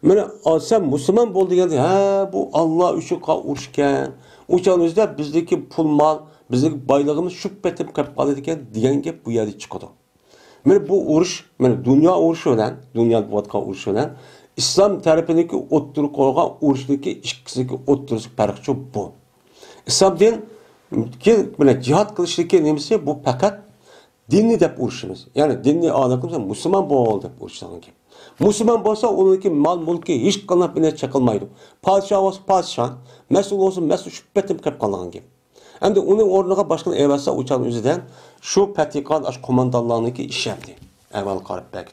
[SPEAKER 1] Mana sen musulmon bo'ldiganda, ha bu Alloh uchun urushgan. O'shan o'zida bizdagi pul mal bizning boyligimiz shu petib qolib qoladi ekan degan gap bu yerda chiqadi. Mana bu urush, mana dunyo urushi bilan, dunyo bo'layotgan urush bilan islom tarafidagi o'ttirib qo'ygan urushniki ikkisiga o'ttirishlik farqi bu. İslam din bilen cihat kılışlıki nemisi bu fakat dinni dep uruşumuz. Yani dinni ağırlıkımızda Müslüman boğul dep uruşlarına ki. Müslüman bolsa onunki mal mulki hiç kanap bile çakılmaydı. Padişah olsun padişah, mesul olsun mesul şüphetim kep kalan gibi. Hem de onun orduga başkan evvelsa uçan üzerinden şu patikan aş komandanlarınki işlemdi. Evvel karıp belki.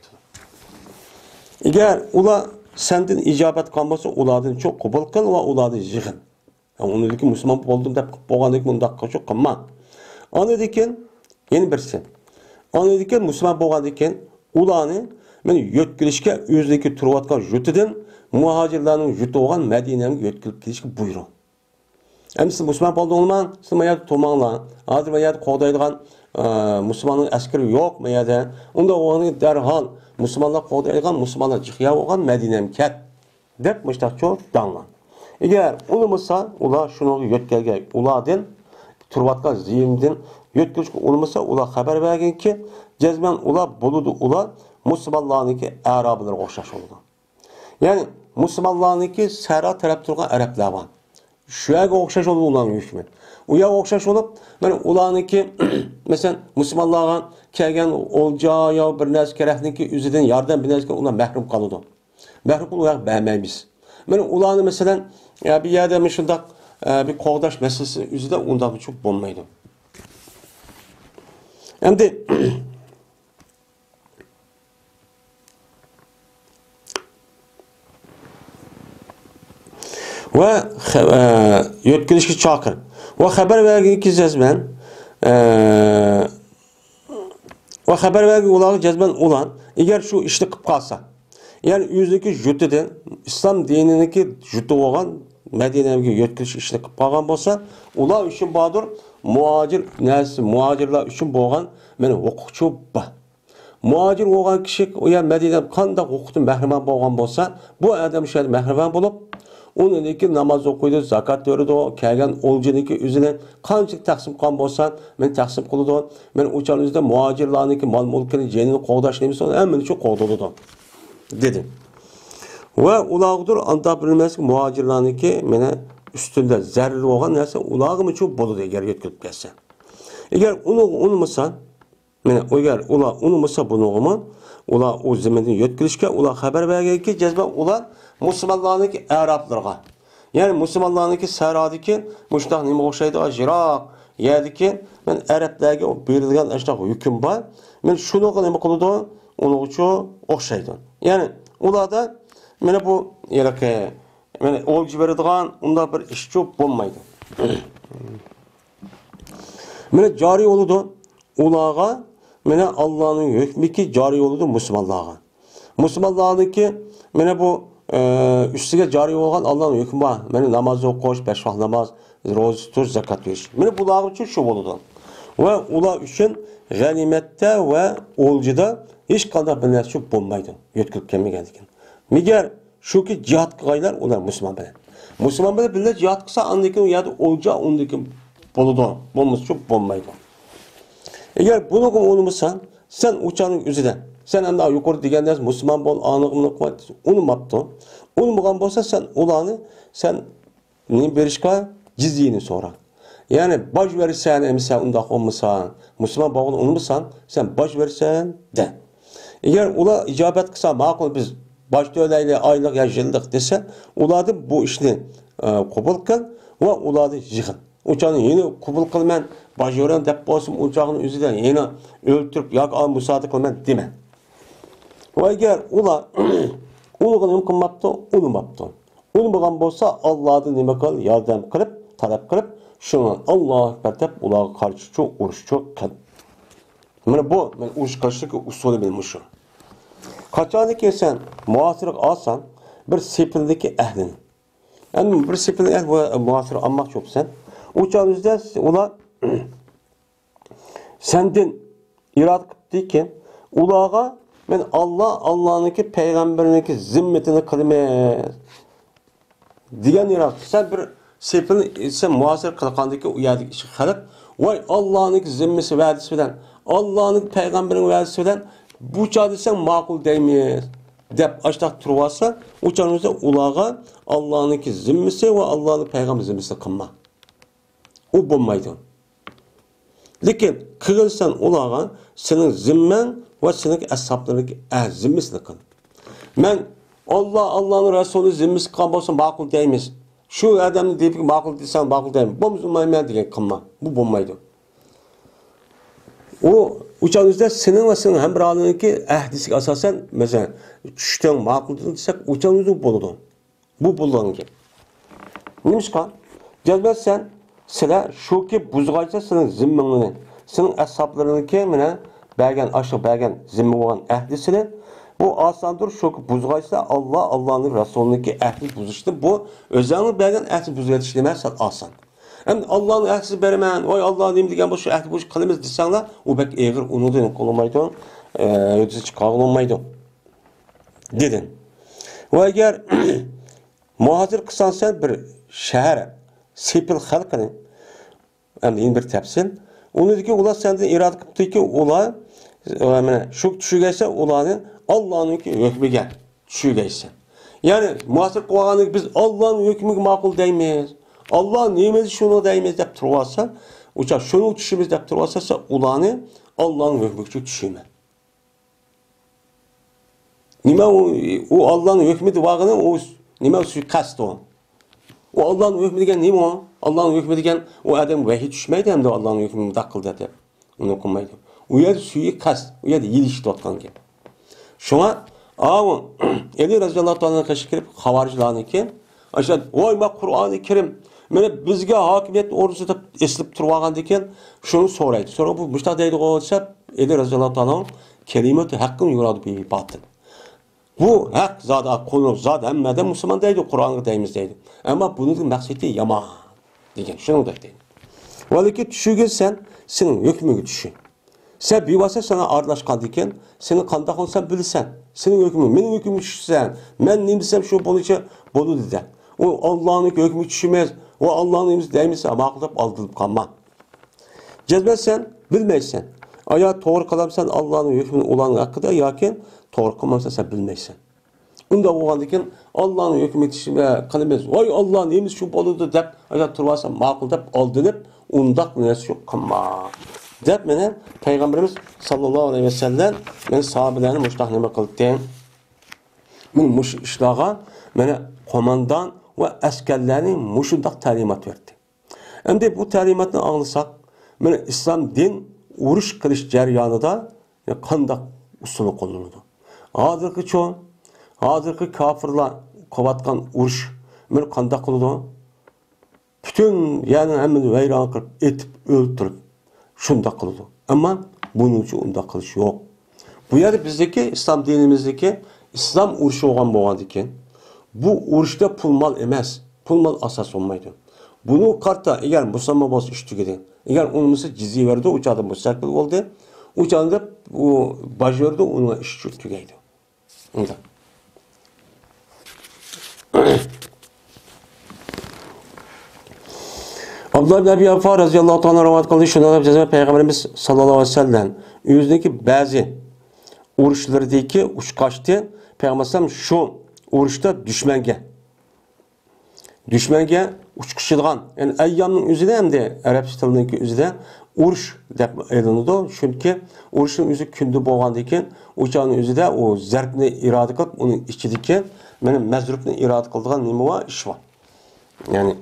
[SPEAKER 1] Eğer ula sendin icabet kalması uladın çok kubul kıl ve uladın jihın. Yani onu ki Müslüman oldum da boğandık bunda çok kılma. Onu diken yeni birisi. Onu diken Müslüman boğandıkken ulanı men yetkilişke özdeki turvatkan jütüden muhacirlerin jütü olan Medine'nin yetkilip gidişki buyurun. Hem siz Müslüman olduğundan siz meyada tomanla, hazır meyada kodaydıgan Müslümanın askeri yok meyada. Onda onu derhal Müslümanlar kodaydıgan, Müslümanlar cihya olan Medine'nin ket. Dep müştak çok danlan. Eğer olmasa, ula şunu yetkelge uladın, turvatkan ziyimdin, yetkiliş olmasa ula haber vergen ki, cezmen ula buludu ula, Müslümanlarınki Arabılar okşaş oldu. Yani Müslümanlarınki Səhra taraf turgan Araplar var. Şuyaga okşaş oldu ulan hükmü. Uya okşaş olup, ben ulanınki mesela Müslümanlarga kelgen olca ya bir narsa kerakniki üzerinden yardım bir narsa ulan mahrum kalıdı. Mahrum olarak beğenmeyiz. Ben ulanı mesela ya bir yerde mi şundak bir qoğdaş meselesi üzerinden ondan çok bulmaydı. Hem de ve yetkilişki çakır. Ve haber vergi ki cezmen ve haber vergi ulağı cezmen ulan eğer şu işli kıp kalsa yani yüzdeki jütüden İslam dinindeki jütü olan Medine'ye yetkiliş işli kıp kalgan bolsa ulağı üçün badır muhacir nesi muhacirler üçün boğan meni hukukçu ba. Muhacir olan kişi o ya Medine'de kanda hukukun mehriman boğan bolsa bu adam şöyle mehriman bulup onunki namaz okuydu, zakat veriyordu, kelgen olcuniki üzerine kancık taksim kan bolsan, men taksim kılıdı. Men uçan üzerinde muhacirlarınki mal mulkini, cenini qoğdaş neymiş onu hemen çok qoğduludu. Dedim. Ve ulağıdır anda bilmez ki muhacirlarınki mene üstünde zerrli olan neyse ulağımı çok boludu eğer yetkilip gelse. Eğer onu unutmasan, mene eğer ula unutmasa bunu ula o zeminde yetkilişke ula haber vergen ki cezbe ula Müslümanlarınki Araplarga. Yani Müslümanlarınki Səhradaki müştah nime oxşaydı Jirak yerdiki men Araplarga berilgan aştaq hüküm var. Men şunu nima qılıdı? Onu uçu oxşaydı. Yani ularda mene bu yerake mene olcu beradigan unda bir iş çok bolmaydı. Mene cari oludu ulağa mene Allah'ın hükmü ki cari oludu Müslümanlarga. Müslümanlarınki mene bu üstüge cari olan Allah'ın hükmü var. Meni namaz okuş, beş vakit namaz, roz tutuş, zakat veriş. Meni bulağım için şu oldu. Ve ula üçün ganimette ve olcuda hiç kadar bir nesip bulmaydı. Yetkilip kemi geldikken. Miger şu ki cihat kıylar onlar Müslüman bilen. Müslüman bilen bile cihat kısa andaki ya da olca ondaki buludu. Bulmuş çok bulmaydı. Eğer bunu olmuşsan sen uçağın üzerinden sen hem daha yukarı digenden Müslüman bol anlığını koy. Onu maptı. Onu bulan bolsa sen ulanı sen ne berişka cizyini sonra. Yani baş verirsen emsa unda olmasa Müslüman bağlı olmuşsan sen baş verirsen de. Eğer ula icabet kısa makul biz başta öyle aylık ya yıllık dese uladı bu işini kabul kıl ve uladı jihın. Uçağını yeni kabul kılman baş veren dep bolsun uçağın üzerinden yeni öldürüp yak al müsaade kılman deme. Ve eğer ula onu kılmaptı, unutmaptı. Unutmagan bolsa Allah'ın nime kıl, yardım kılıp, talep kılıp, şunu Allah bertep ulağa karşı çok uruş çok kıl. Yani bu uruş karşıdaki usulü bilmişim. Kaçanı ki sen muhasırlık alsan bir sepildeki ehlini. Yani bir sepildeki ehl muhasırlık almak çok sen. Uçağın üzerinde ula senden irad kıptı ki ulağa ben Allah'ınki peygamberindeki zimmetini kılmaz. Diyen irad. Sen bir sepilini sen muhasır kılkandaki uyardık işi kılıp vay Allah'ınki zimmesi verdisi bilen Allah'ın peygamberin verdisi bilen bu çağda sen makul değmeyiz. Dep açtak turvasa uçağınızda ulağa Allah'ınki zimmesi ve Allah'ın peygamber zimmesi kılma. O bulmaydı. Lekin kılırsan olağa senin zimmen ve senin hesaplarını zimmesini kıl. Men Allah'ın Resulü zimmesi kalmasın makul deyimiz. Şu adamı deyip ki makul deysen makul deyim. Bu musulman diye kılma. Bu bulmaydı. O uçağınızda senin ve senin hemrahınınki ahdisi asasen mesela düşten makul desek uçağınızda buludu. Bu bulduğun ki. Neymiş kan? Cezbet sen sıra şu ki buzgaysa senin zimmenini, senin hesaplarınınki mine belgen aşağı belgen zimmi olan ahdisini bu asandır şu ki buzgaysa Allah'ın Resulü'ndeki ahdi buzuştu. Bu özellikle belgen ahdi buzgaysa işlemezsen asan. Hem Allah'ın ahdisi vermen, oy Allah'ın neyim degen bu şu ahdi buzuş kılımız desenler o bek eğer onu da kolamaydı, ödesi çıkarılmaydı. Dedin. Ve eğer muhacir kısan sen bir şehre, sepil halkını, hem bir tepsil, onu dedi ki, ular senden irade kıptı ki, ular, şu düşügeyse, ulanı Allah'ın hükmüge düşügeyse. Yani muhacir kıvanı biz Allah'ın hükmüge makul deymeyiz. Allah'ın neyimiz şunu deymeyiz deyip durvarsa, uçak şunu düşümüz deyip durvarsa, ulanı Allah'ın hükmüge düşüme. Nime o Allah'ın hükmü vağını o nime suikast o. O Allah'ın hükmü degen nime o? Allah'ın hükmü degen o adam vahiy düşmeydi hem de Allah'ın hükmü müdakil dedi. Onu okumaydı. O yer suikast, o yer yiliş tutkan gibi. Şuna ağın Ali Raziyallahu Teala'na karşı kirip havaricilarını ki aşağı oyma Kur'an-ı Kerim mene bizge hakimiyet ordusu da eslip turvagan deken şunu soraydı. Sonra bu müştah deydi olsa Ali Raziyallahu Teala'nın kelimeti hakkın yuradı bir batıl. Bu hak zada konu zada hemmeden Müslüman deydi, Kur'an'ı deyimiz deydi. Ama bunun maksidi yama degen, şunu da deydi. Valiki düşüge senin hükmünü düşün. Sen bir vasa sana arlaşkan deken, senin kandak olsan bilirsen, senin hükmün, benim hükmümü düşürsen, ben ne bilsem şu bunu için, bunu dedi. O Allah'ın hükmü düşürmez, o Allah'ın hükmü deyimizse ama akılıp aldırıp kalma. Cezbetsen, bilmeysen. Aya doğru kalamsan Allah'ın hükmünü olan hakkıda yakin, doğru kalmamsan sen bilmeysen. Onda oğandaki Allah'ın hükmü düşürmeye kalamaz. Vay Allah'ın neyimiz şu boludu deyip, aya turvarsan makul deyip aldırıp, ondak nesi yok kalma. Deyip mene Peygamberimiz sallallahu aleyhi ve sellem men sahabelerini müştahneme kıldı. Bu muş işlağa mene komandan ve askerlerini muşundak talimat verdi. Hem de bu talimatını anlasak, mene İslam din uruş kılış ceryanıda kandak usulü kullanıldı. Hazırki çoğu, hazırki kafirler kovatkan uruş mene kandak kullanıldı. Bütün yani hemen veyran kılıp, etip, öldürüp şunda kıldı. Ama bunun için onda kılış yok. Bu yer bizdeki İslam dinimizdeki İslam uruşu olan boğadı iken bu uruşta pul mal emez. Pul mal asas olmaydı. Bunu kartta eğer Müslüman boz işti gidi. Eğer onumuzu cizi verdi uçağı müstakil oldu. Uçağında o bajörde onu iş tügeydi. Onda. Abdullah bin Abi Avfa razıyallahu anh rivayet kıldı. Şundan da Peygamberimiz sallallahu aleyhi ve sellem yüzdeki bazı uruşlardaki uçkaçtı. Peygamberimiz şu uruşta düşmenge uçkışılgan. Yani ayyamın üzerinde hem de Arapça tilindeki üzerinde uruş dep elinidi. Çünkü uruşun üzü kündü boğandaki uçağın üzerinde o zerkni irade kılıp onun içindeki benim mezrupni irade kıldığan nime var iş var. Yani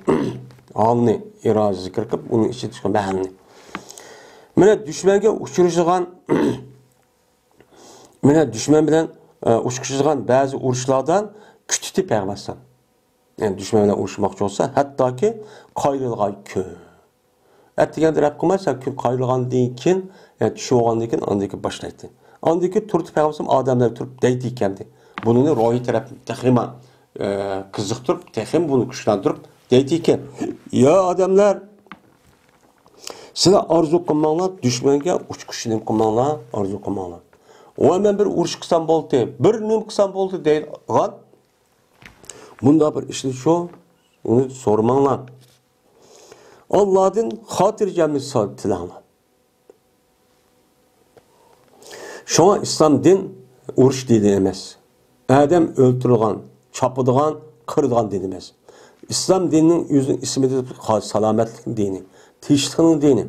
[SPEAKER 1] alını irade zikir kılıp onun içi çıkan behanını. Mene düşmenge uçuruşulgan mene düşmen bilen uçkışılgan bazı uruşlardan kütütü Peygamberimiz. Yani düşmanla uğraşmakçı olsa hatta ki kayrılğay kö. Ettiğinde rap kılmaysa kö kayrılğan deyken yani düşü oğan deyken andaki başlaydı. Andaki turtu Peygamberimiz adamlar turup deydi kendi. Bunu ruhi taraf tehima kızıktırıp tehim bunu güçlendirip deydi ki ya adamlar size arzu kılmanlar düşmanga uçkuşunu kılmanlar arzu kılmanlar. O hemen bir uğraş kısan boldu. Bir nim kısan boldu değil. Bunda bir işin şu, onu sormanlar. Allah'ın hatircemi tilahına. Şu an İslam din uruş dini emez. Adam öldürülgan, çapıdığan, kırılgan dini emez. İslam dininin yüzün ismi de salametlik dini. tinchlikning dini.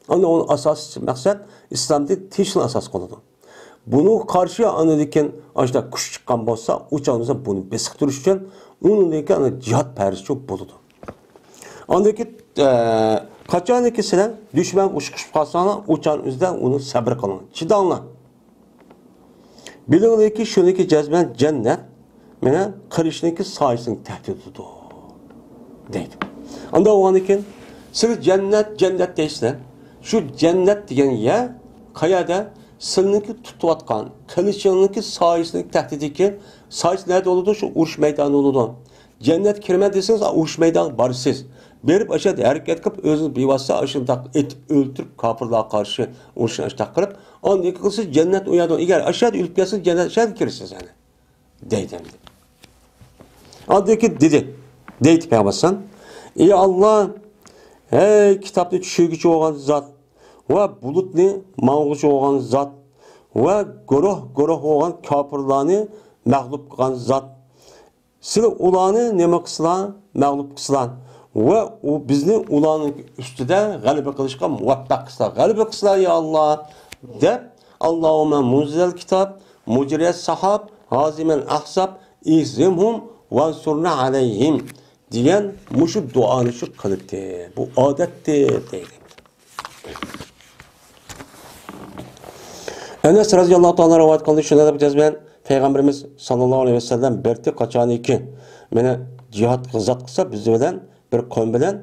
[SPEAKER 1] Ana onun asosiy maqsad islomda tinchlik asos qiladi. Buni qarshi anadikin ashda kuch chiqqan bo'lsa, o'chog'imizda buni besiqtirish uchun uningdan jihad parisi bo'ladi. Andaki qachoniki sizlar dushman ushqishib qolsanglar, o'chog'ingizda uni sabr qiling. Chidanglar. Bilinglarki, shuniki jazman jannat mana qirishniki soyisini tahdididir deydi. Anda o'ganikin siz jannat deysizlar. Shu jannat degan ya qayerda sizniki tutayotgan qilishingniki soyisini tahdidiki soyis nerede oldu? Şu urush maydoni oldu. Cennet kirme deseniz urush maydoni borsiz. Berib aşağı hareket qilib o'zini bevosita ashundaq etib o'ltirib kofirlarga qarshi urushni ashtaq qilib, ondan qilsiz jannat u yerda. Agar aşağı o'lib kelsangiz jannat aşağı kirsiz yani. Deydi. Andaki dedi. Deydi Peygamber. Ey Allah, hey kitapni tushirguchi bo'lgan zot va bulutni ma'g'ulchi bo'lgan zot va guruh bo'lgan kofirlarni mag'lub qilgan zot. Siz ularni nima qilsizlar? Mag'lub qilsizlar. Ve o bizni ularning ustida g'alaba qilishga muvaffaq qilsizlar. G'alaba qilsizlar ya Allah deb Allohumma munzil kitob, mujriyat sahab, hazimen ahsab, izimhum vansurna alayhim degan mushu duoni shu qilibdi. Bu odatdir deydi. Enes radhiyallohu ta'ala rivoyat qildi, shunda deb jazman Peygamberimiz sallallohu alayhi vasallam berdi qachoniki meni jihad qilsat qilsa biz bilan bir qavm bilan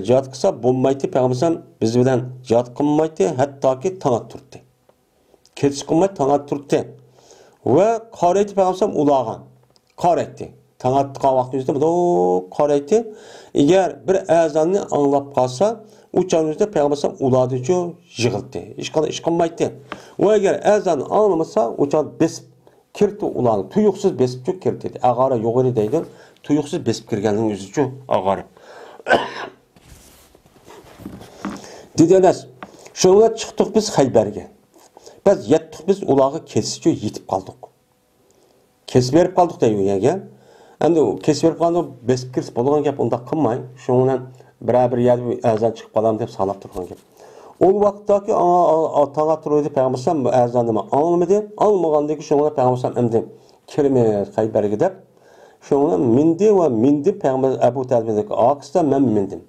[SPEAKER 1] jihad qilsa bo'lmaydi, Peygamber biz bilan jihad qilmaydi, hattoki tong turdi. Ketish qilmaydi, tong turdi. Va qaraydi Peygamber ularga. Qaraydi. Tong atgan vaqtimizda bu qaraydi. Agar bir azonni anglab qolsa, u chog'imizda Peygamber ularni uchun yig'ildi. Hech qanday ish qilmaydi. Va agar azonni anglamasa, u chog' besib kirdi ularni. Tuyuqsiz besib kirdi. Ag'ara yo'g'iri deydi. Tuyuqsiz besib kirganning o'zi uchun ag'arib. Dediler, şunlar çıktık biz Hayber'e. Biz yettik biz ularga kesici yetip kaldık. Kesip verip kaldık diyor ya. Endi kesip verip kaldık, besip kirip bolgan gap onda qilmay. Şundan bir yerdə azan çıkıp kalam deb salap turgan gap. O vaqtdaki tağa turuydu Peygamber azanımı almadı. Almagandaki şunlar Peygamber endi kirmez Hayber'e deb. Şundan mindi Peygamber Ebu Talib'deki aqısda men mindim.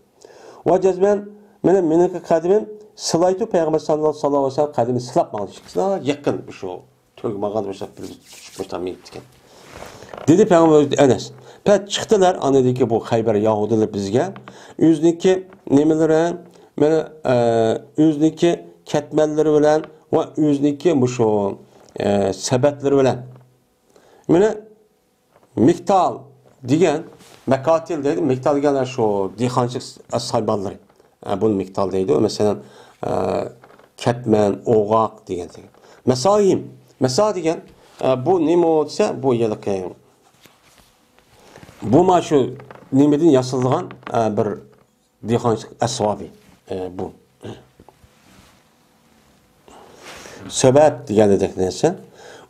[SPEAKER 1] Va jazman meniki qadimim silaytu Peygamber sallallahu aleyhi ve sellem qadimi silap mağdışıksa yakın şu tölgmağan başlap bir çıkmıştan minitken. Dedi Peygamber Enes. Pet çıktılar anedeki bu Hayber Yahudiler bizge. Üzniki nemelere mene üzniki ketmelleri bilen ve üzniki bu şu sebetleri bilen. Mene Miktal diyen mekatil dedi. Miktal diyenler şu dihançık saybalları. Bunun miktal deydi. Mesela ketmen, oğaq diyen. Mesela diyen bu nime olsa bu yıllık bu maşu nimedin yasıldığın bir dihançık esvabi bu. Sebep diyen dedik neyse.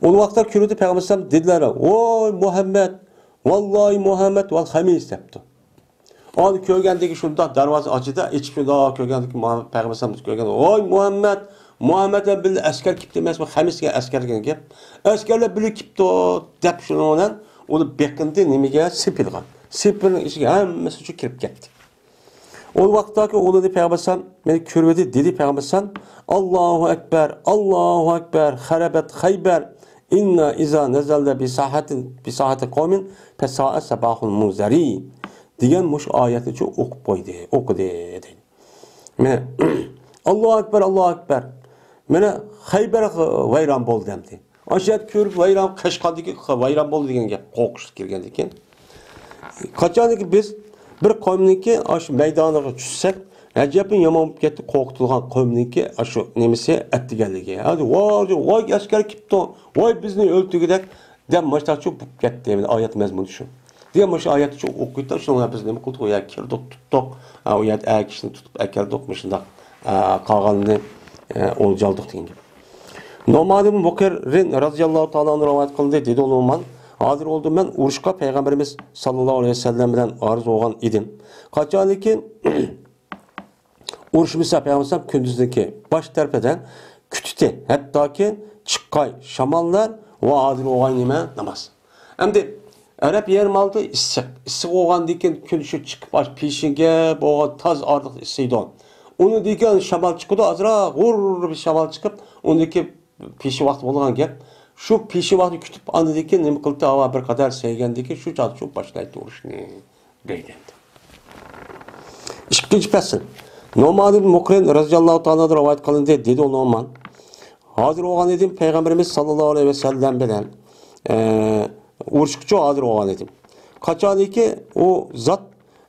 [SPEAKER 1] O vaxtda kürüdü Peygamber dediler, oy Muhammed, vallahi Muhammed vel hamis yaptı. Onu köygəndəki şunda darvazı açıda, içib şunda köygəndəki Peyğəmbər köygəndə, oy Muhammed bil əskər kipti emas, bu xəmisgə əskər gələn gəp. Əskərlər bili kipti dəb şununla, onu beqindi nimigə sipilğan. Sipilin içigə həmməsi üçün kirib getdi. O vaxtdaki onu da Peyğəmbər məni körvədi, dedi Peyğəmbər Allahu Ekber, xərəbət Xeybər, inna iza nəzəldə bi sahati qavmin, fəsaə səbahun munzəri. Diyen muş ayeti çok okudu dedi. Allahu Ekber. Mene Hayber vayran bol demdi. Aşağı körüp vayran Kaşqardaki vayran bol degan gap qo'qishib kirgandikan. Qachonki biz bir qavmniki aş maydoniga tushsak, ajabin yomon bo'lib ketdi, qo'rqitilgan qavmniki shu nemisi atdiganligi. Hadi voy askar kipto, voy bizni o'ltirgidek deb mashtachi bo'lib ketdi. Oyat mazmuni shu. Diye maşı ayeti çok okuydu. Şunlar biz ne mi kıldık? O ya kirdik tuttuk. O ya kişini tutup ekeldik. Mışında kağanını olcaldık diye. Normalde Mukirrin radıyallahu ta'ala rivayet kıldı dedi olman. Hazır oldum ben uruşka Peygamberimiz sallallahu aleyhi ve sellem bilen arz olan idim. Kaçanı ki Uruşmasa Peygamber kündüzdeki baş tarafından kütüte hatta ki çıkkay şamallar ve adil oğan nime namaz. Hem de Arap yerim aldı ıssık. Iссық oğan diken kündüzü çıkıp baş peşinge boğan taz artık ıssıydı. Onu diken şamal çıkıdı azra vur bir şamal çıkıp ondaki peşi vakti olan gel. Şu peşi vakti kütüp anı diken nime kıldı hava bir kadar sevgendeki şu çadı şu başlaydı uruş ne deydi. İkinci pesel. Numan ibn Mukrin radıyallahu ta'ala rivayet kılındı dedi o Numan. Hazır olan edim Peygamberimiz sallallahu aleyhi ve sellem bilen uğraşıkçı hazır olan edim. Kaçan ki o zat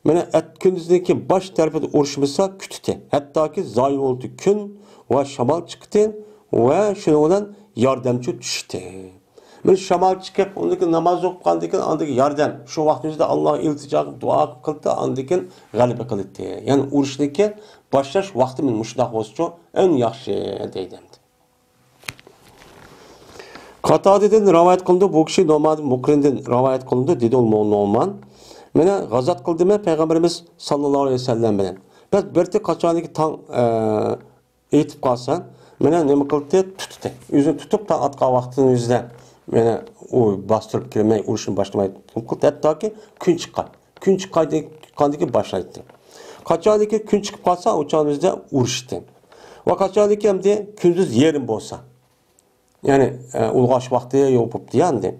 [SPEAKER 1] mene et kündüzdeki baş tarafı uğraşmışsa kütüte. Hatta ki zayi oldu gün ve şamal çıktı ve şununla yardımcı düştü. Men şamal çıkıp ondaki namaz okukandikin andaki yardım. Şu vaktimizde Allah iltica dua kıldı andikin galibe kıldı. Yani uğraşdaki başlaş vakti men muşdaq olsun en yaxşı deydim. Qatadeden rivayet kılındı bu kişi Numan ibn Mukrin'den rivayet kılındı dedi ol Numan. Mene gazat kıldı mı Peygamberimiz sallallahu aleyhi ve sellem bilen. Biz bir tek kaçaniki tan eğitip kalsan mene ne kıldı tuttu. Yüzünü tutup da atqa vaktinin yüzünden mene o bastırıp girmey uruşun başlamayı kıldı. Hatta ki gün çıkar. Gün çıkardaki başlaydı. Kaçaniki gün çıkıp kalsa uçağımızda uruştu. Ve kaçaniki hem de gündüz yerim bolsa. Yani ulğaş vakti yopup diyandi.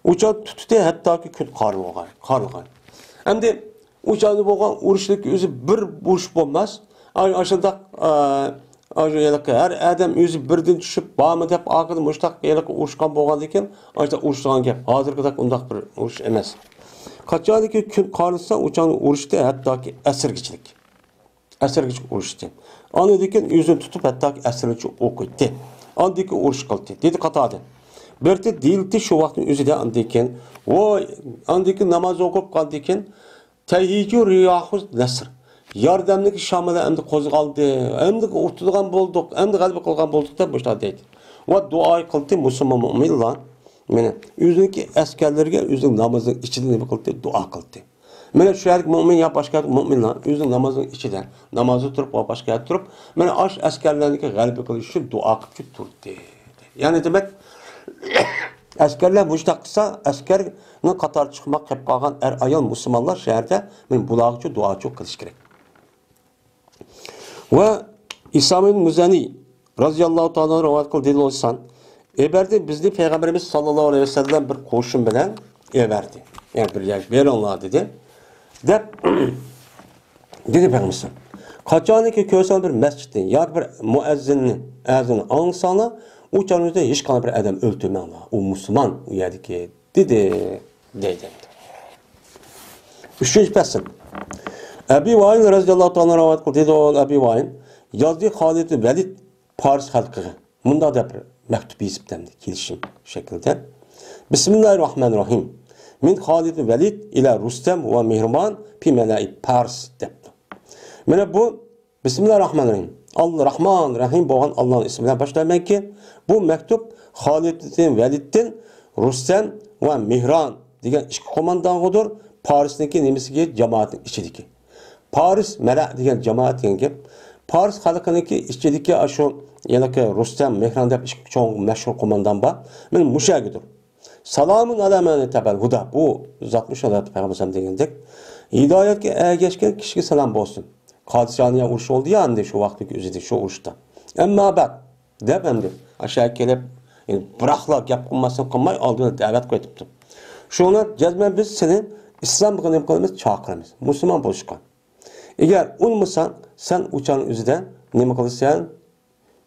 [SPEAKER 1] Uçağı tuttu hatta ki gün karılgan. Hem de uçağını boğan uruşdaki özü bir uruş bolmaz. Aşağıda her adam özü birden düşüp bağımı dep akıdı muştaq yelik uruşkan boğan eken aşağıda uruştuğan gep. Hazırgıdak undaq bir uruş emas. Kaçadaki gün karılsa uçağını uruştu hatta ki esirgiçlik. Esirgiçlik uruştu. Anıdaki yüzünü tutup hatta ki esirgiçlik okuydu. Andiki uruş kıldı. Dedi Qatadan. Berti değildi şu vaktin özüde andiken o andiki namaz okup kaldiken tehiyyu riyahuz nasr. Yardımlık şamala endi qo'zg'aldi. Endi o'tadigan bo'ldik. Endi g'alaba qilgan bo'ldik deb boshla deydi. Va duo qildi musulmon mu'minlar. Mana o'ziniki askarlarga o'zining namozining ichida nima qildi? Duo qildi. Mana shu yerlik mu'min ya boshqa mu'minlar o'zining namozining ichida namozni turib va boshqa turib mana ash askarlarniki g'alaba qilish uchun duo qilib turdi. Ya'ni demak askarlar mujtaq qilsa askarning qator chiqmoq qilib qolgan ayol musulmonlar shaharda men bularga duo qilish kerak. Ve İsa'nın Müzani radıyallahu ta'ala rivayet kıldı dedi olsan eberdi bizni Peygamberimiz sallallahu aleyhi ve sellem bir koşun bilen everdi. Yani bir yaş ver Allah dedi. Dep dedi Peygamberimiz. Kaçaniki köysel bir mescidin ya bir müezzinin ağzını ansana uçanızda hiç kanı bir adam öldürme Allah. O Müslüman uyardı ki dedi. Üçüncü pesim. Ebi Vail radıyallahu ta'ala rivayet kıldı dedi o Ebi Vail yazdı Halid Velid Paris halkı. Bunda da bir mektup yazıp demdi kilişim şekilde. Bismillahirrahmanirrahim. Min Halid Velid ila Rustem ve Mihriman pi melai Paris depti. Mene bu Bismillahirrahmanirrahim. Allah Rahman Rahim boğan Allah'ın ismiyle başlamak ki bu mektup Halid'in Velid'in Rustem ve Mihran diyen iki komandanıdır. Paris'teki nemisiga cemaatin içideki. Paris mela degan cemaat degan gap. Paris xalqininki ichidagi ashu yanaki Rustam Mehron deb cho'ng mashhur qo'mondan bor. Men mushagidir. Salomun alamani tabal huda. Bu zotmush odat payg'ambar degandek hidoyatga ergashgan kishiga salom bo'lsin. Qodisiyoniya urushi oldi ya endi shu vaqtdagi o'zida shu urushda. Ammo bak deb endi aşağı kelib biraqla gap qilmay oldin da'vat qo'yibdi. Shuni jazman biz seni İslam qilib qilamiz, chaqiramiz. Musulmon bo'lishgan. Eğer unmasan sen uçağın üzerinde nima qilsan?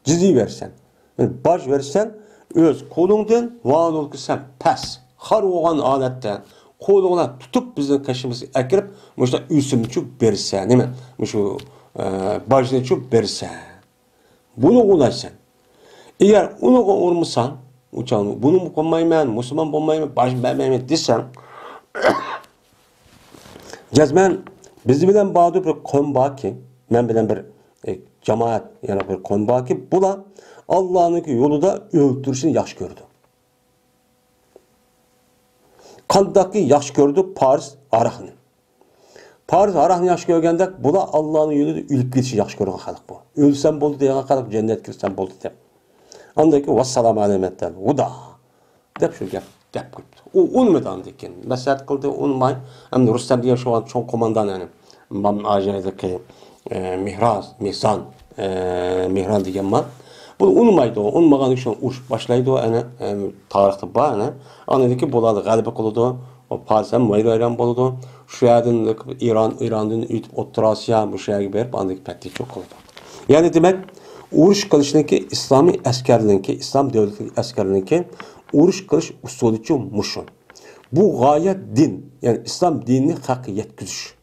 [SPEAKER 1] Cizi versen. Yani baş versen öz qo'lingdan va'dul qilsan pas. Har bo'lgan holatda qo'lingdan tutib bizning qashimizga akirib, mana usimchu bersa, nima? Shu bajnichu bersa. Buni qo'laysan. Eğer uni urmasan, uçağın bunu qilmayman, musulmon bo'lmayman, baş bermayman desan, jazman biz bilen bağlı bir konu var ki, ben bilen bir cemaat yani bir konu var ki, bu da Allah'ın yolu da öldürüşünü yaş gördü. Kandaki yaş gördü Paris Arah'ını. Paris araqni yaxshi ko'rgandek, bular Allohning yo'lida o'lib ketishni yaxshi ko'rgan xalq bu. O'lsam bo'ldi degan xalq, jannatga kirsam bo'ldi deb. Andaki vassalamu alaykum uda deb shu gap qo'yibdi. U unmadi andikin. Maslahat qildi, unmay. Hamda Rustam degan shu cho'ng qo'mondan yani mam ajdagi Mehran degan man. Bu unmaydi, unmagan uchun urush boshlaydi, ana tarixda bor ana. Anadaki bo'ladi, g'alaba qiladi. O Paris'ten mayroyran bo'ladi. Shu yerdan İrandan o'tib O'rta Osiyo bu yerga berib, andaki patlik çok qiladi. Yani demek urush qilishninki islomiy askarlikki, islom davlati askarlikki urush qilish usulichi mushu. Bu g'oyat din, yani islom dinini haqqa yetkizish.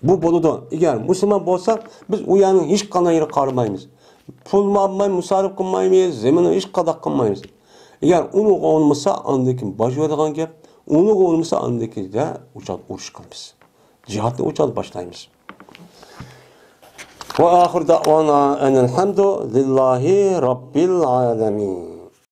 [SPEAKER 1] Bu bo'ladi. Agar musulmon bo'lsa, biz u yerni hech qanday yere qaramaymiz. Pul olmay, musarrif qilmaymiz, zaminni hech qadaq qilmaymiz. Agar uni olmasa, andakin bajvaradigan gap, uni olmasa andakida uchal urush qilamiz. Jihadni uchal boshlaymiz. وآخر دعوانا أن الحمد لله رب العالمين.